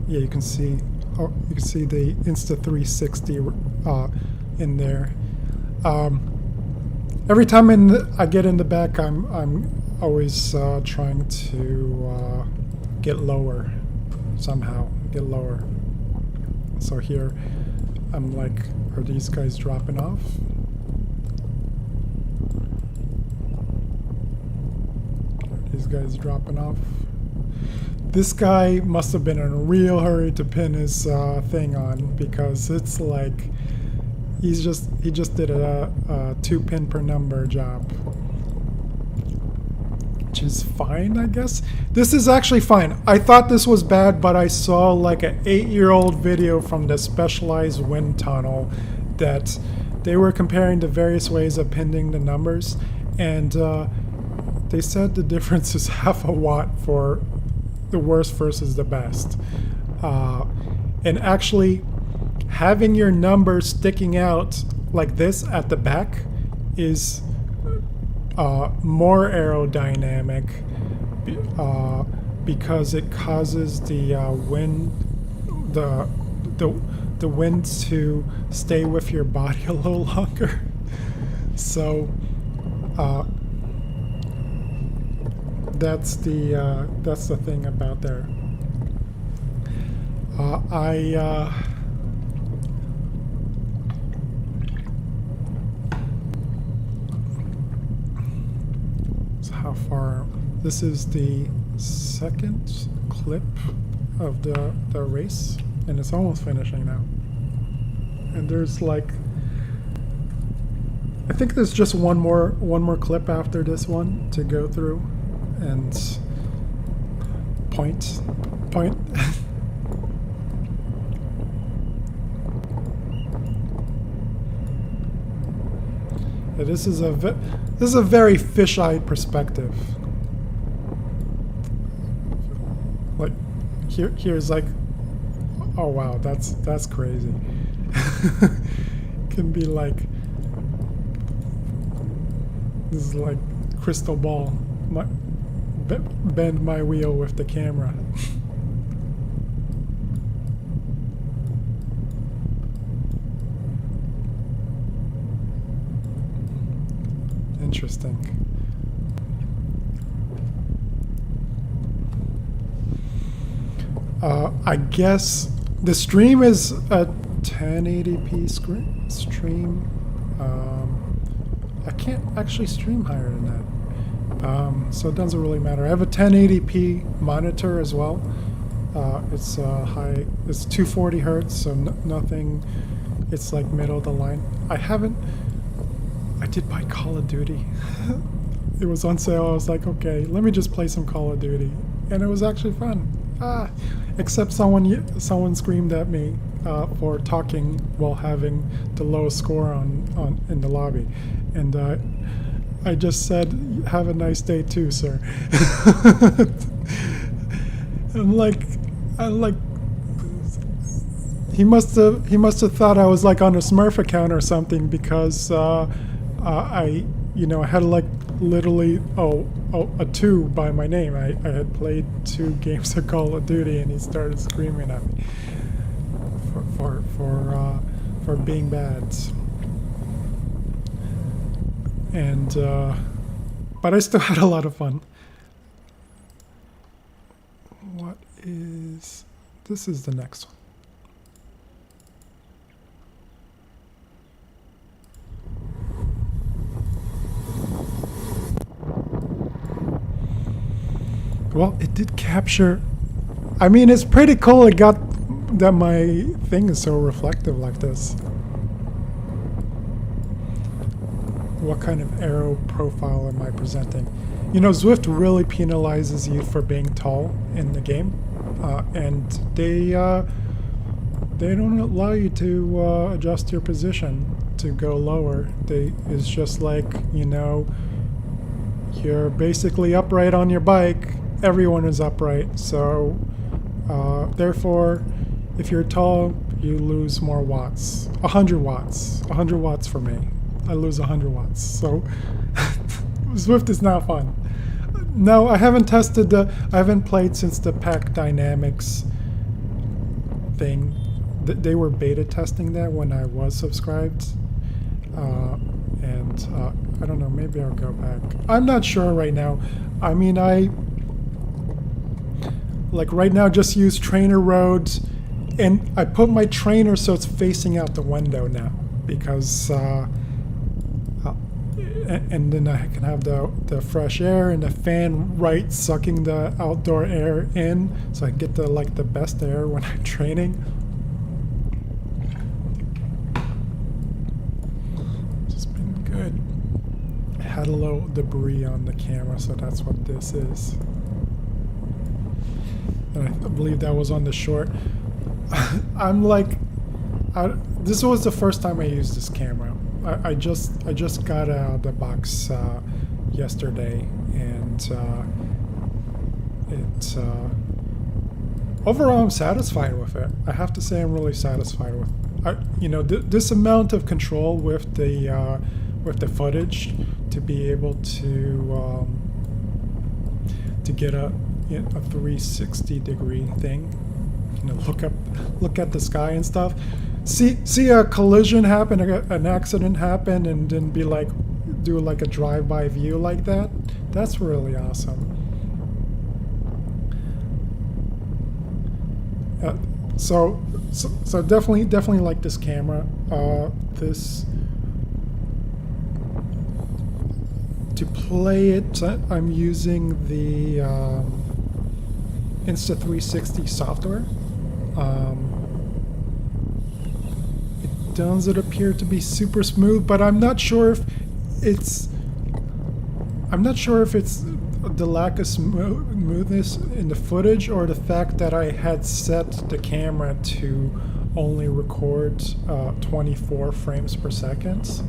you can see the Insta360 in there. Every time I get in the back, I'm always trying to get lower somehow, So here, I'm are these guys dropping off? These guys dropping off. This guy must have been in a real hurry to pin his thing on, because it's he just did a 2-pin per number job, which is fine, I guess. This is actually fine. I thought this was bad, but I saw an 8-year-old video from the Specialized Wind Tunnel that they were comparing the various ways of pinning the numbers, and they said the difference is half a watt for the worst versus the best. And actually, having your number sticking out like this at the back is more aerodynamic because it causes the wind, the wind to stay with your body a little longer. So that's the thing about there. So how far? This is the second clip of the race, and it's almost finishing now. And there's like, I think there's just one more clip after this one to go through, and point. Yeah, this is a very fish-eyed perspective. Like here's like, oh wow, that's crazy. Can be like, this is like crystal ball. Bend my wheel with the camera. Interesting. I guess the stream is a 1080p stream. I can't actually stream higher than that, so it doesn't really matter. I have a 1080p monitor as well. It's high. It's 240 hertz, so nothing. It's like middle of the line. I did buy Call of Duty. It was on sale. I was like, okay, let me just play some Call of Duty, and it was actually fun. Except someone screamed at me for talking while having the lowest score on in the lobby, and I just said, "Have a nice day too, sir." I'm like, he must have thought I was like on a Smurf account or something, because I had like literally a 2 by my name. I had played 2 games of Call of Duty, and he started screaming at me for being bad. And but I still had a lot of fun. What is this? Is the next one. Well, it did capture. I mean, it's pretty cool. It got that my thing is so reflective like this. What kind of arrow profile am I presenting? You know, Zwift really penalizes you for being tall in the game, and they don't allow you to adjust your position to go lower. It's just like, you're basically upright on your bike. Everyone is upright, so therefore, if you're tall, you lose more watts. 100 watts. 100 watts for me. I lose 100 watts. So Zwift is not fun. No, I haven't tested I haven't played since the Pack Dynamics thing. They were beta testing that when I was subscribed. And I don't know, maybe I'll go back. I'm not sure right now. I mean, like right now, just use trainer roads, and I put my trainer so it's facing out the window now, because and then I can have the fresh air and the fan right sucking the outdoor air in, so I get the best air when I'm training. It's been good. I had a little debris on the camera, so that's what this is. And I believe that was on the short. I'm like, this was the first time I used this camera. I just got out of the box yesterday, and overall I'm satisfied with it. I have to say I'm really satisfied with. This amount of control with the footage, to be able to get a 360-degree thing, look at the sky and stuff, see a collision happen, an accident happen, and then do like a drive-by view like that. That's really awesome. Uh, so definitely like this camera. This to play it, I'm using the Insta360 software. It doesn't appear to be super smooth, but I'm not sure if it's the lack of smoothness in the footage or the fact that I had set the camera to only record 24 frames per second.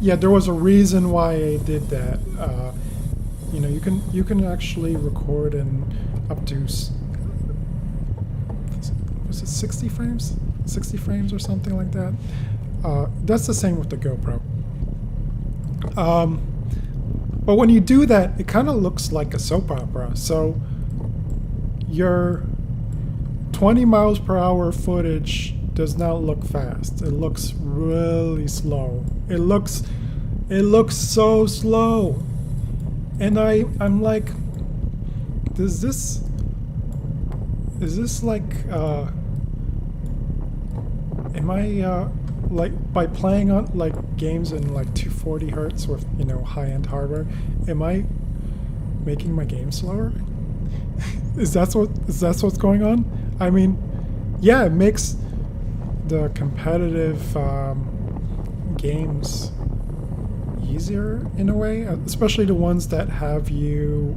Yeah, there was a reason why I did that. You know, you can actually record in up to was it 60 frames? 60 frames or something like that. That's the same with the GoPro. But when you do that, it kind of looks like a soap opera. So your 20 miles per hour footage does not look fast. It looks really slow. It looks so slow. And I'm like, is this like am I like by playing on like games in like 240 hertz with, you know, high-end hardware, am I making my game slower? Is that what's going on? I mean, yeah, it makes the competitive games easier in a way, especially the ones that have you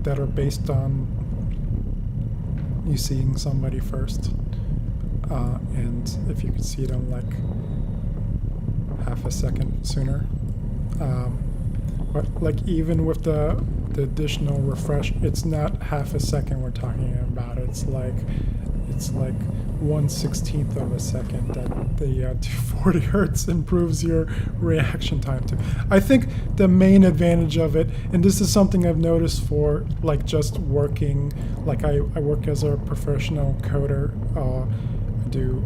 that are based on you seeing somebody first, and if you could see them like half a second sooner, but like even with the additional refresh, it's not half a second we're talking about. It's like 1/16 of a second that the 240 hertz improves your reaction time to. I think the main advantage of it, and this is something I've noticed for like just working, like I work as a professional coder.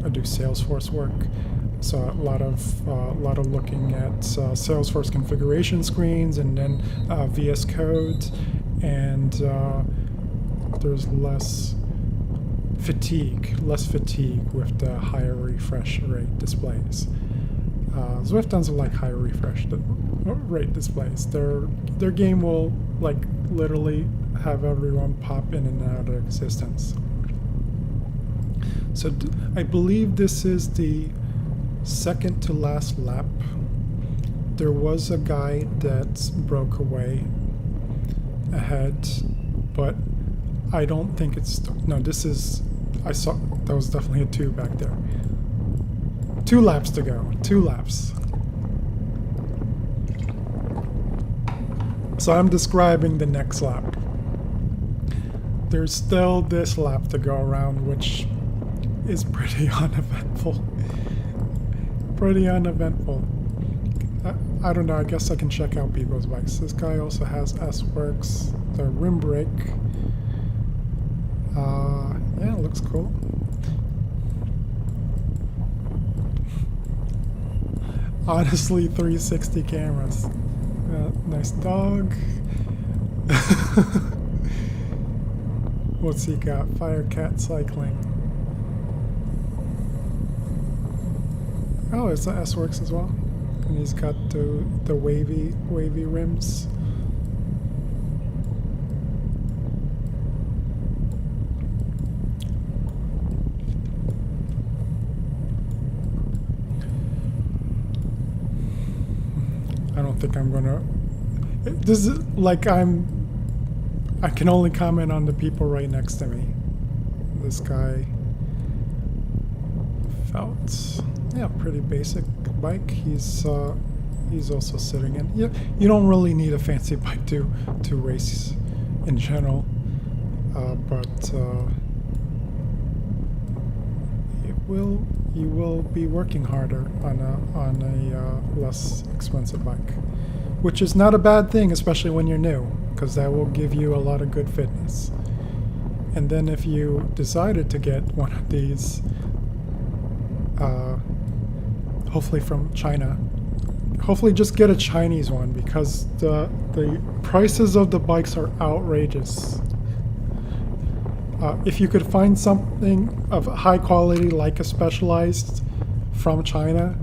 I do Salesforce work, so a lot of looking at Salesforce configuration screens and then VS Code, and there's less fatigue with the higher refresh rate displays. Zwift doesn't like higher refresh rate displays. Their game will like literally have everyone pop in and out of existence. So I believe this is the second to last lap. There was a guy that broke away ahead, but I don't think it's... No, this is... I saw... That was definitely a 2 back there. 2 laps to go. 2 laps. So I'm describing the next lap. There's still this lap to go around, which is pretty uneventful. Pretty uneventful. I don't know, I guess I can check out people's bikes. This guy also has S-Works, the rim brake. Yeah, it looks cool. Honestly, 360 cameras. Nice dog. What's he got? Firecat cycling. Oh, it's the S-Works as well. And he's got the wavy rims. I don't think I'm gonna... This is like I can only comment on the people right next to me. This guy felt... Yeah, pretty basic bike. He's also sitting in. Yeah, you don't really need a fancy bike to race in general, but you will be working harder on a less expensive bike, which is not a bad thing, especially when you're new, because that will give you a lot of good fitness. And then if you decided to get one of these, hopefully from China, hopefully just get a Chinese one, because the prices of the bikes are outrageous. If you could find something of high quality, like a Specialized from China,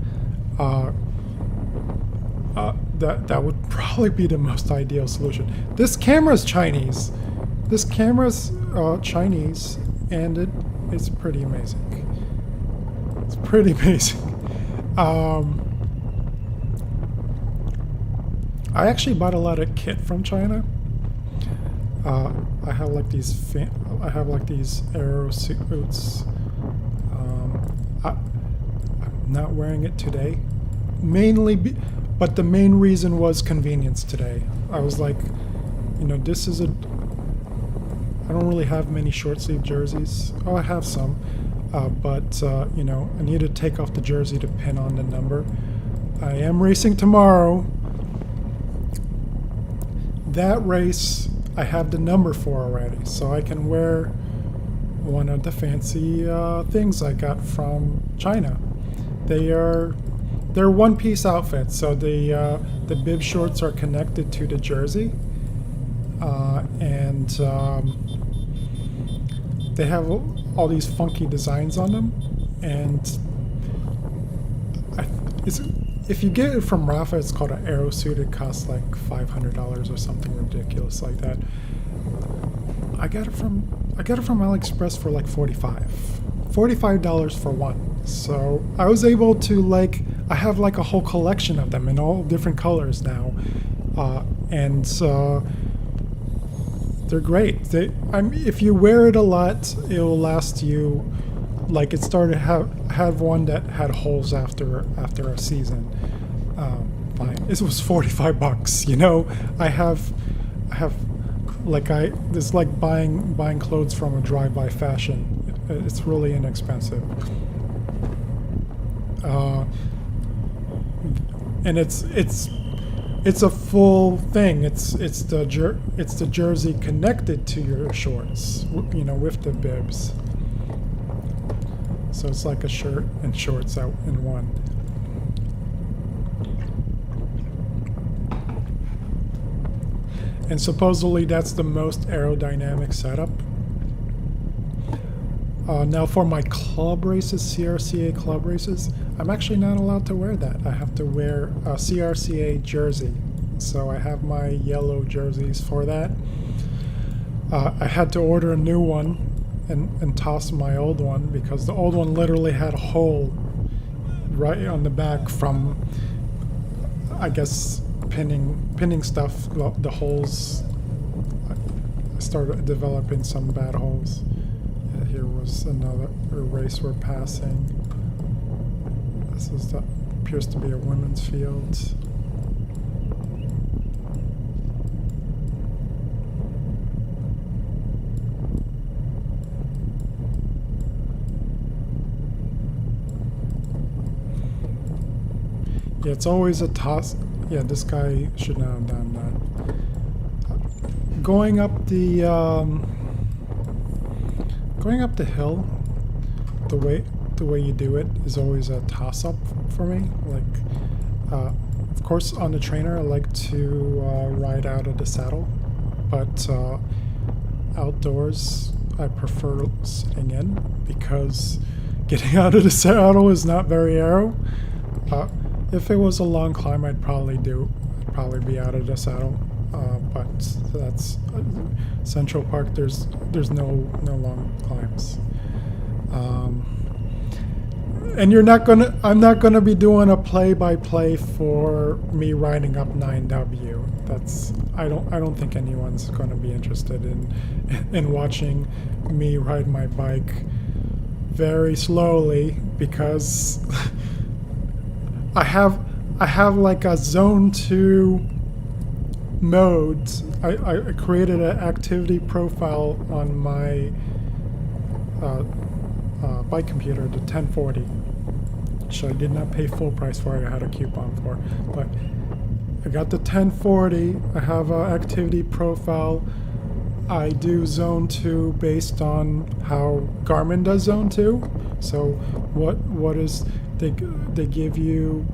that would probably be the most ideal solution. This camera's Chinese. This camera's Chinese, and it's pretty amazing. It's pretty amazing. I actually bought a lot of kit from China. I have like these aero suits. I'm not wearing it today, but the main reason was convenience today. I was like, this is I don't really have many short sleeve jerseys. Oh, I have some, but I need to take off the jersey to pin on the number. I am racing tomorrow. That race I have the number for already, so I can wear one of the fancy things I got from China. They're one-piece outfits, so the bib shorts are connected to the jersey, and they have all these funky designs on them. And if you get it from Rafa, it's called an aero suit. It costs like $500 or something ridiculous like that. I got it from AliExpress for like $45 for one. So I was able to I have like a whole collection of them in all different colors now, and they're great. If you wear it a lot, it'll last you. Like it started have one that had holes after a season. Fine. It was $45. I have it's like buying clothes from a drive-by fashion. It's really inexpensive. And it's a full thing. It's the jersey connected to your shorts, with the bibs. So it's like a shirt and shorts out in one. And supposedly that's the most aerodynamic setup. Now for my club races, CRCA club races, I'm actually not allowed to wear that. I have to wear a CRCA jersey. So I have my yellow jerseys for that. I had to order a new one and toss my old one because the old one literally had a hole right on the back from, I guess, pinning stuff. The holes, I started developing some bad holes. Here was another race we're passing. This appears to be a women's field. Yeah, it's always a toss. Yeah, this guy should not have done that. Going up the hill, the way you do it is always a toss-up for me. Of course, on the trainer, I like to ride out of the saddle, but outdoors, I prefer sitting in because getting out of the saddle is not very aero. If it was a long climb, I'd probably be out of the saddle. But that's Central Park. There's no long climbs. And I'm not gonna be doing a play-by-play for me riding up 9W. I don't think anyone's gonna be interested in watching me ride my bike very slowly because I have like a zone 2 mode. I created an activity profile on my bike computer, the 1040, which I did not pay full price for. I had a coupon for, but I got the 1040. I have an activity profile. I do zone 2 based on how Garmin does zone 2. So what is they give you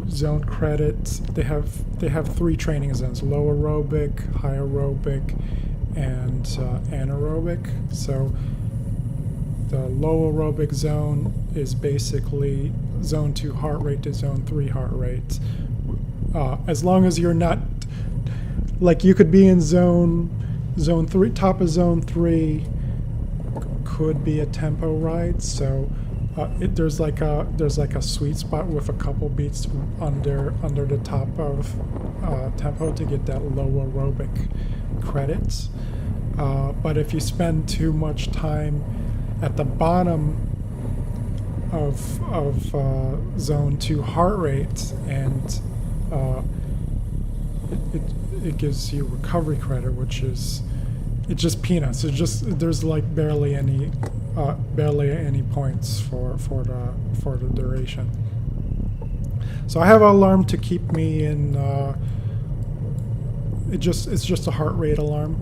zone credits. They have 3 training zones: low aerobic, high aerobic, and anaerobic. So the low aerobic zone is basically zone 2 heart rate to zone 3 heart rate. As long as you're not, like, you could be in zone 3, top of zone 3 could be a tempo ride. So there's like a sweet spot with a couple beats under the top of tempo to get that low aerobic credits. But if you spend too much time at the bottom of zone 2 heart rate, and it gives you recovery credit, which is, it's just peanuts. It's just, there's like barely any points for the duration. So I have an alarm to keep me in. It's just a heart rate alarm.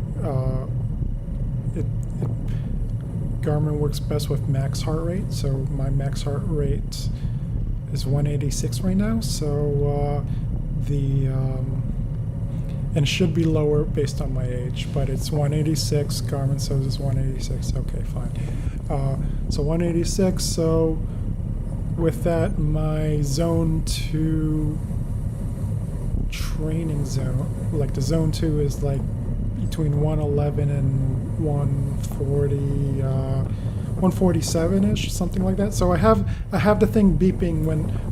Garmin works best with max heart rate, so my max heart rate is 186 right now. So and it should be lower based on my age, but it's 186. Garmin says it's 186. Okay, fine. So 186. So with that, my zone 2 training zone, like the zone 2 is like between 111 and 140, 147-ish, something like that. So I have the thing beeping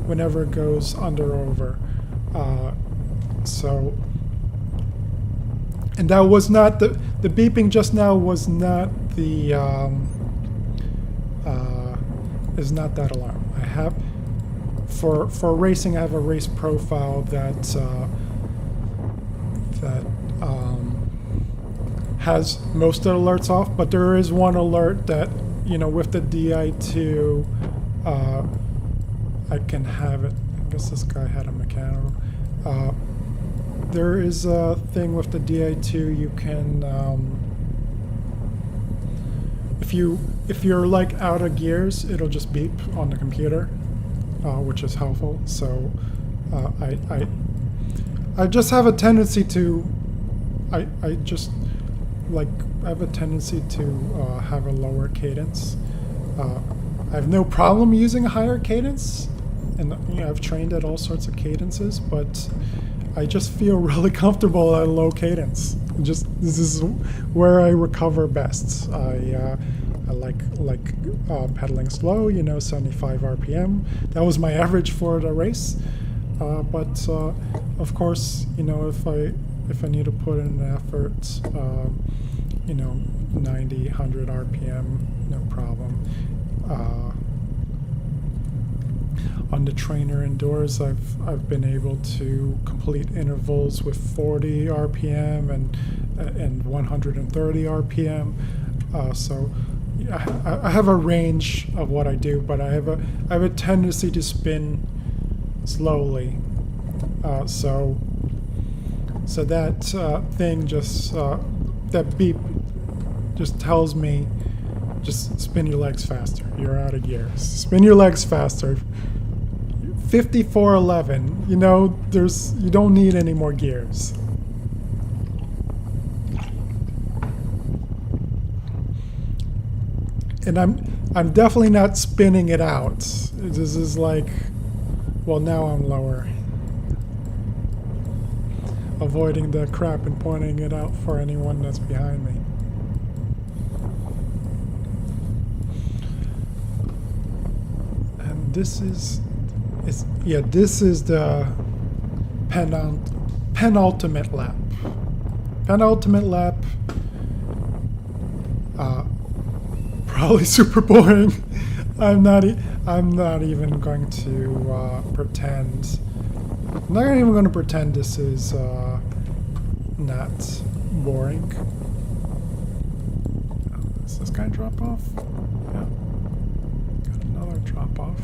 whenever it goes under or over. So, and that was not the beeping just now was not the is not that alarm. I have for racing. I have a race profile that has most of the alerts off, but there is one alert that, you know, with the Di2, I can have it. I guess this guy had a mechanical. There is a thing with the Di2. You can, if you're like out of gears, it'll just beep on the computer, which is helpful. So I just have a tendency to, I have a tendency to have a lower cadence. I have no problem using a higher cadence, and you know, I've trained at all sorts of cadences, but I just feel really comfortable at a low cadence. This is where I recover best. I like pedaling slow, you know, 75 RPM. That was my average for the race. But of course, you know, if I need to put in an effort, you know, 90, 100 RPM, no problem. On the trainer indoors, I've been able to complete intervals with 40 RPM and 130 RPM. So I have a range of what I do, but I have a tendency to spin slowly. So that thing just that beep just tells me, just spin your legs faster. You're out of gears. Spin your legs faster. 5411. You know, you don't need any more gears. And I'm definitely not spinning it out. This is like, well, now I'm lower. Avoiding the crap and pointing it out for anyone that's behind me. And this is the penultimate lap. Penultimate lap. Probably super boring. I'm not even going to pretend. I'm not even going to pretend this is not boring. Does this guy drop off? Yeah. Got another drop off.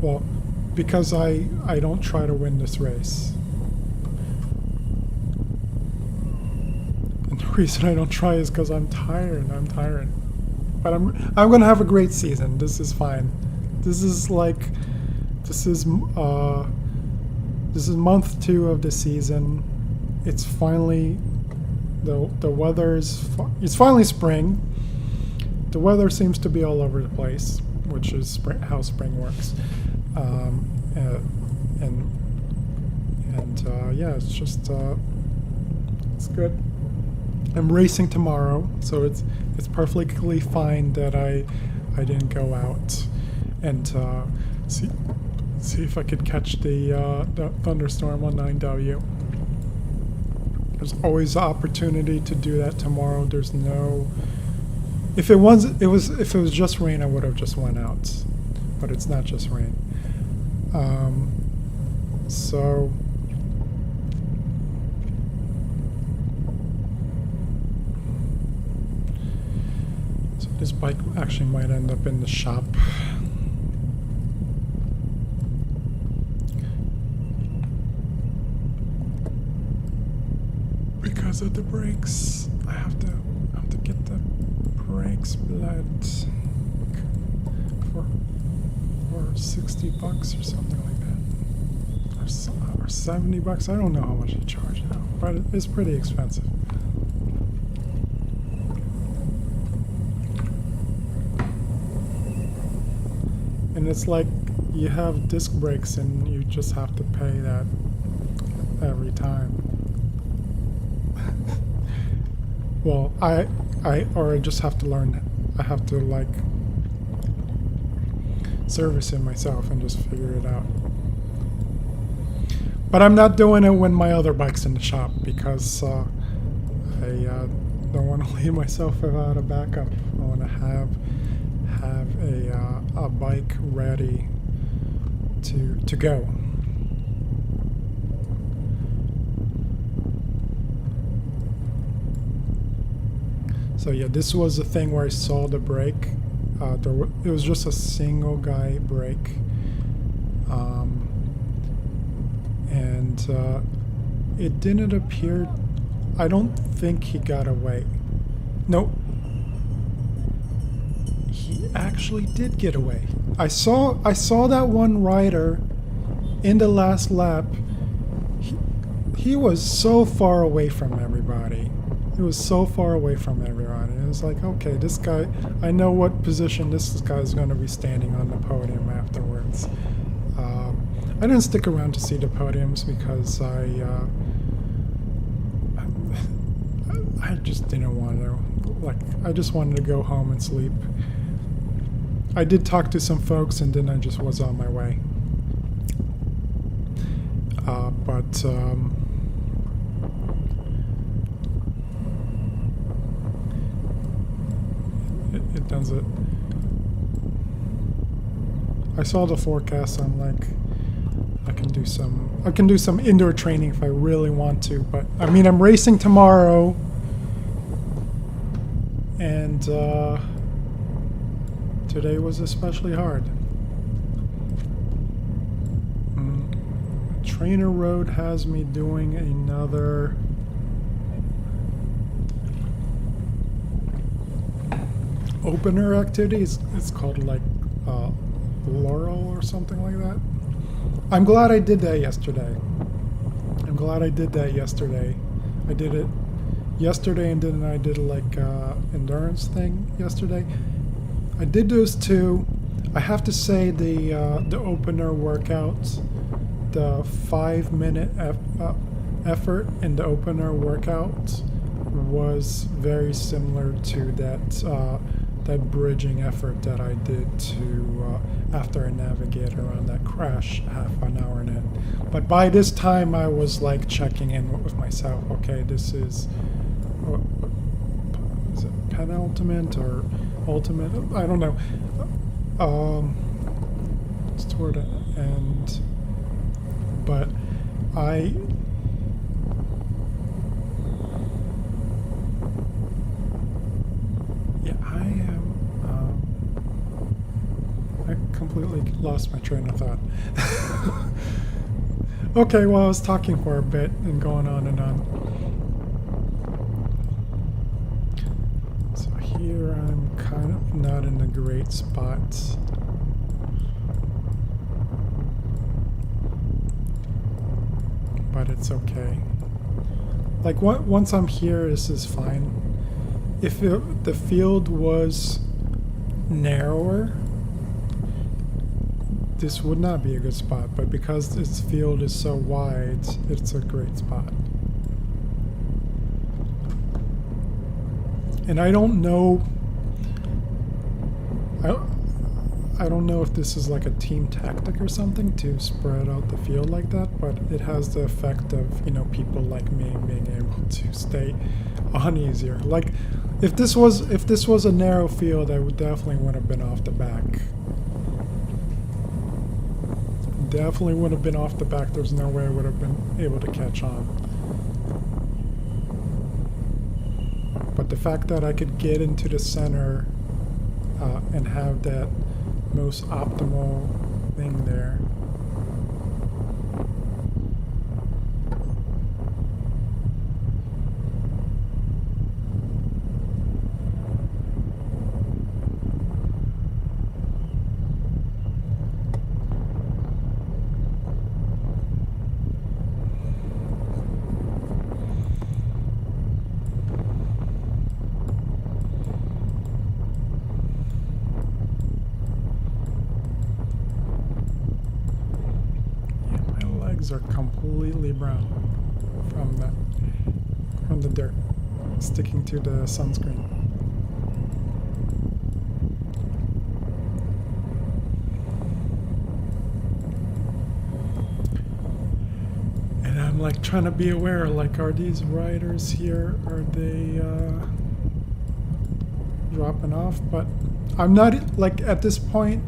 Well, because I don't try to win this race. And the reason I don't try is because I'm tired. But I'm going to have a great season. This is fine. This is month 2 of the season. it's finally the weather is it's finally spring. The weather seems to be all over the place, which is how spring works. Yeah, it's just it's good. I'm racing tomorrow, so it's perfectly fine that I didn't go out and see if I could catch the thunderstorm on 9W. There's always the opportunity to do that tomorrow. There's no. If it was just rain, I would have just went out, but it's not just rain. So this bike actually might end up in the shop. Because of the brakes. I have to get the brakes blood for $60 or something like that. Or $70. I don't know how much they charge now, but it's pretty expensive. And it's like you have disc brakes and you just have to pay that every time. Well, I just have to learn. I have to like service it myself and just figure it out. But I'm not doing it when my other bike's in the shop because I don't want to leave myself without a backup. I want to have a bike ready to go. So yeah, this was the thing where I saw the brake. It was just a single guy brake, and it didn't appear. I don't think he got away. No, he actually did get away. I saw that one rider in the last lap. He was so far away from everybody. He was so far away from everyone. And it was like, okay, this guy, I know what position this guy is going to be standing on the podium afterwards. I didn't stick around to see the podiums because I just didn't want to. Like, I just wanted to go home and sleep. I did talk to some folks, and then I just was on my way. It does it. I saw the forecast. I'm like, I can do some indoor training if I really want to. But I mean, I'm racing tomorrow, and today was especially hard. Trainer Road has me doing another opener activity. It's called like Laurel or something like that. I'm glad I did that yesterday. I did it yesterday, and then I did like endurance thing yesterday. I did those two. I have to say the opener workouts, the 5-minute effort in the opener workout was very similar to that bridging effort that I did to after I navigated around that crash half an hour in. But by this time I was like checking in with myself. Okay, this is it penultimate or ultimate? I don't know. It's toward the end. But I completely lost my train of thought. Okay, well, I was talking for a bit and going on and on. So here I'm kind of not in a great spot. But it's okay. Like once I'm here, this is fine. If the field was narrower, this would not be a good spot, but because this field is so wide, it's a great spot. And I don't know, I don't know if this is like a team tactic or something to spread out the field like that, but it has the effect of, you know, people like me being able to stay on easier. Like, if this was a narrow field, I would definitely would have been off the back. Definitely would have been off the back. There's no way I would have been able to catch on. But the fact that I could get into the center and have that most optimal thing there. Are completely brown from the dirt sticking to the sunscreen. And I'm like trying to be aware, like, are these riders here, are they dropping off? But I'm not, like, at this point,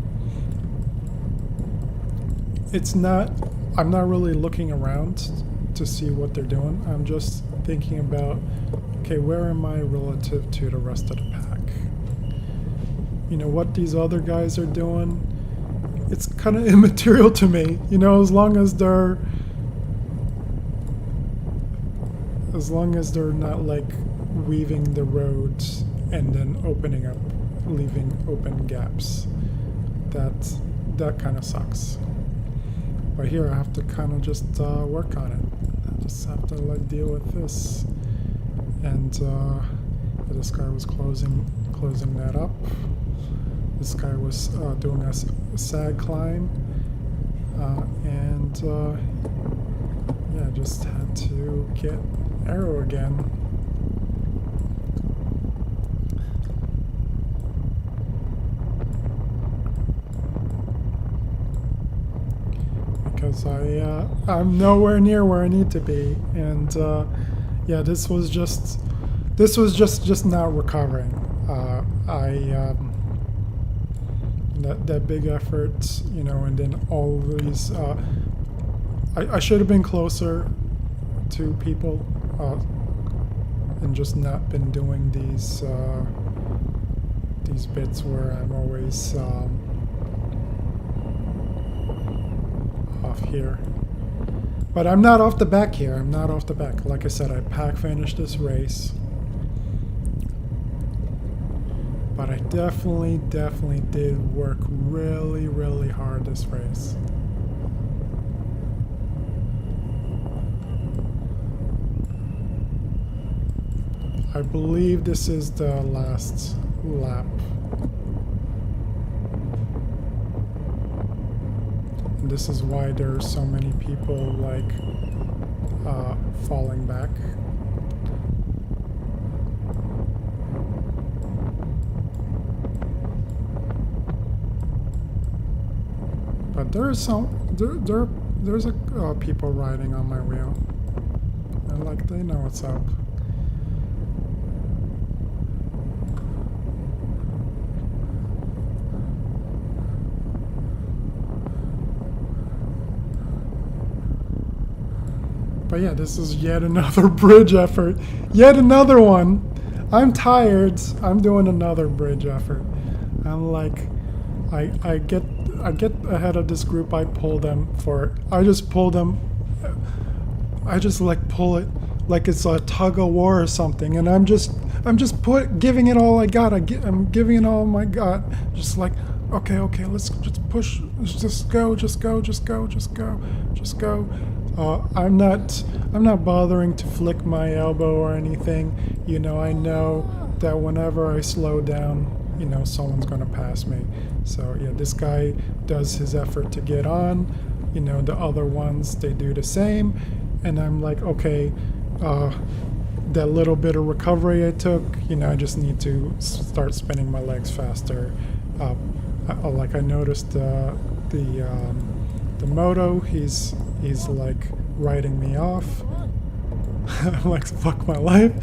I'm not really looking around to see what they're doing. I'm just thinking about, okay, where am I relative to the rest of the pack? You know, what these other guys are doing, it's kind of immaterial to me. You know, as long as they're not like weaving the roads and then opening up, leaving open gaps. That kind of sucks. But here I have to kind of just work on it. I just have to like deal with this. And this guy was closing that up. This guy was doing a sag climb. And yeah, just had to get arrow again. Because I'm nowhere near where I need to be, and yeah, this was just not recovering. That big effort, you know, and then all these. I should have been closer to people, and just not been doing these bits where I'm always. Off here. But I'm not off the back here. I'm not off the back. Like I said, I pack finished this race. But I definitely did work really, really hard this race. I believe this is the last lap. This is why there are so many people like falling back. But there's people riding on my wheel, and like they know what's up. But yeah, this is yet another bridge effort. Yet another one. I'm tired. I'm doing another bridge effort. I'm like, I get ahead of this group. I pull them for. I just pull them. I just like pull it like it's a tug of war or something. And I'm just giving it all I got. I'm giving it all I got. Just like, okay, let's just push. Just go. I'm not bothering to flick my elbow or anything. You know, I know that whenever I slow down, you know, someone's gonna pass me. So yeah, this guy does his effort to get on. You know, the other ones, they do the same, and I'm like, okay, that little bit of recovery I took, you know, I just need to start spinning my legs faster. Like I noticed the moto, he's like writing me off. I'm like, fuck my life.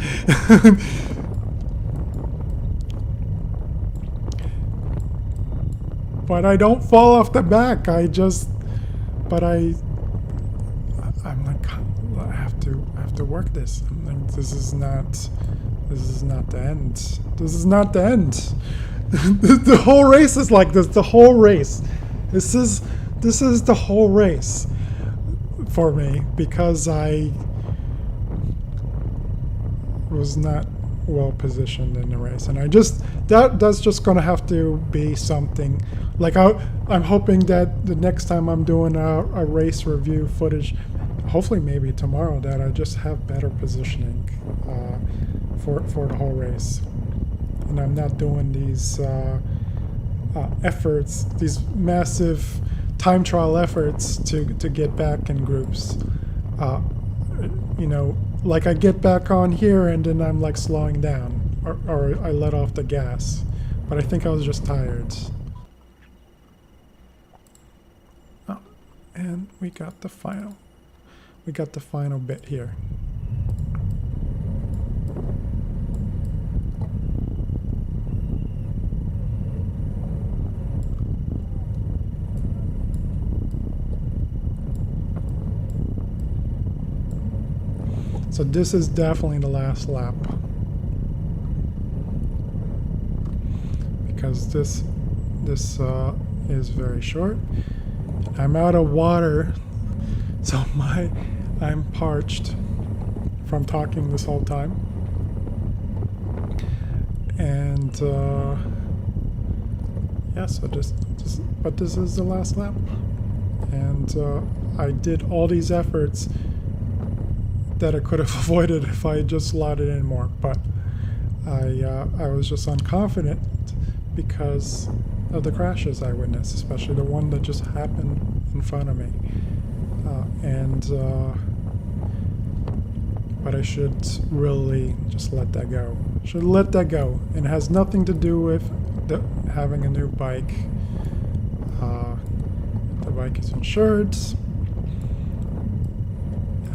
But I don't fall off the back. I'm like, I have to work this. I'm like, this is not the end. This is not the end. The whole race is like this. The whole race. This is the whole race for me, because I was not well positioned in the race, and that's just gonna have to be something. Like I'm hoping that the next time I'm doing a race review footage, hopefully maybe tomorrow, that I just have better positioning for the whole race, and I'm not doing these efforts, these massive time trial efforts to get back in groups. You know, like I get back on here and then I'm like slowing down, or I let off the gas, but I think I was just tired. Oh, and we got the final bit here. So this is definitely the last lap, because this is very short. I'm out of water, so I'm parched from talking this whole time, and yeah. So but this is the last lap, and I did all these efforts that I could have avoided if I had just slotted in more, but I was just unconfident because of the crashes I witnessed, especially the one that just happened in front of me. But I should really just let that go. Should let that go, and it has nothing to do with having a new bike. The bike is insured.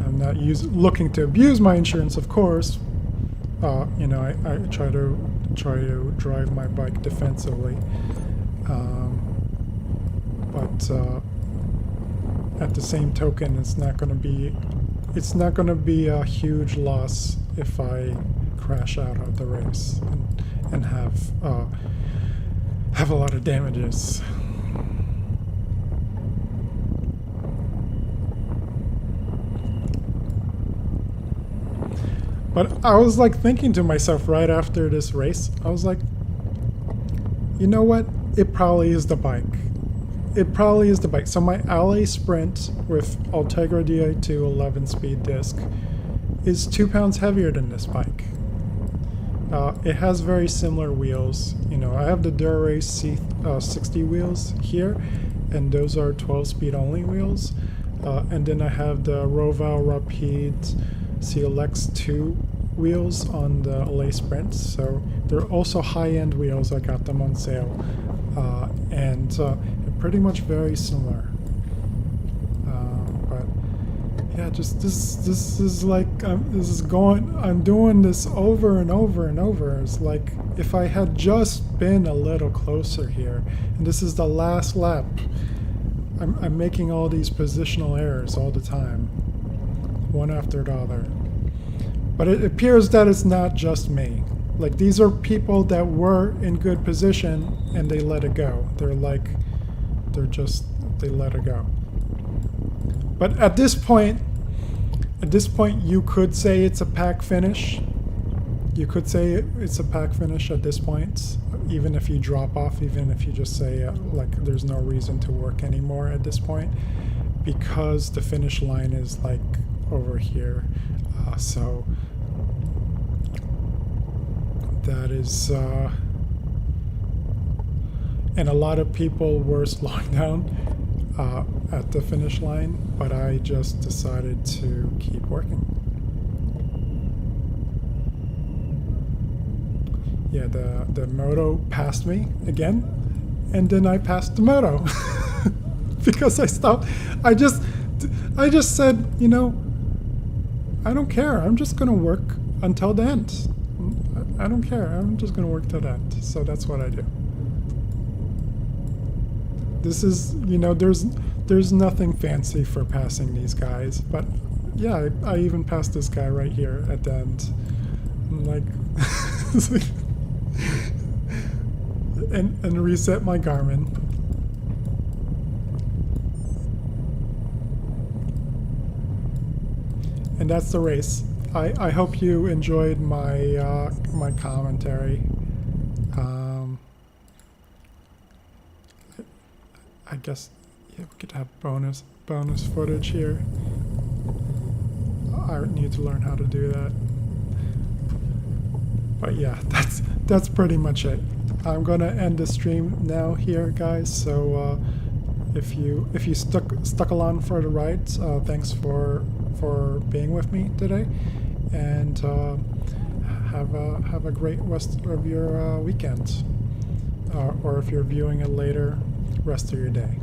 I'm not looking to abuse my insurance, of course. You know, I try to drive my bike defensively, but at the same token, it's not going to be a huge loss if I crash out of the race and have a lot of damages. But I was like thinking to myself right after this race, I was like, you know what? It probably is the bike. It probably is the bike. So my LA Sprint with Ultegra Di2 11-speed disc is 2 pounds heavier than this bike. It has very similar wheels. You know, I have the Dura-Race C60 wheels here, and those are 12-speed only wheels. And then I have the Roval Rapide CLX2 wheels on the LA Sprints, so they're also high-end wheels. I got them on sale, and they're pretty much very similar. But yeah, just this is like I'm doing this over and over and over. It's like if I had just been a little closer here, and this is the last lap. I'm making all these positional errors all the time, one after the other. But it appears that it's not just me. Like, these are people that were in good position and they let it go. They let it go. But at this point, you could say it's a pack finish. You could say it's a pack finish at this point, even if you drop off, even if you just say like there's no reason to work anymore at this point. because the finish line is like over here. So that is, and a lot of people were slowing down at the finish line, but I just decided to keep working. Yeah, the moto passed me again, and then I passed the moto because I stopped. I just said, you know, I don't care. I'm just gonna work until the end. I don't care. I'm just gonna work till the end. So that's what I do. This is, you know, there's nothing fancy for passing these guys, but yeah, I even passed this guy right here at the end. I'm like, and reset my Garmin. And that's the race. I hope you enjoyed my my commentary. I guess, yeah, we could have bonus footage here. I need to learn how to do that. But yeah, that's pretty much it. I'm gonna end the stream now here, guys. So if you stuck along for the ride, thanks for being with me today, and have a great rest of your weekend, or if you're viewing it later, rest of your day.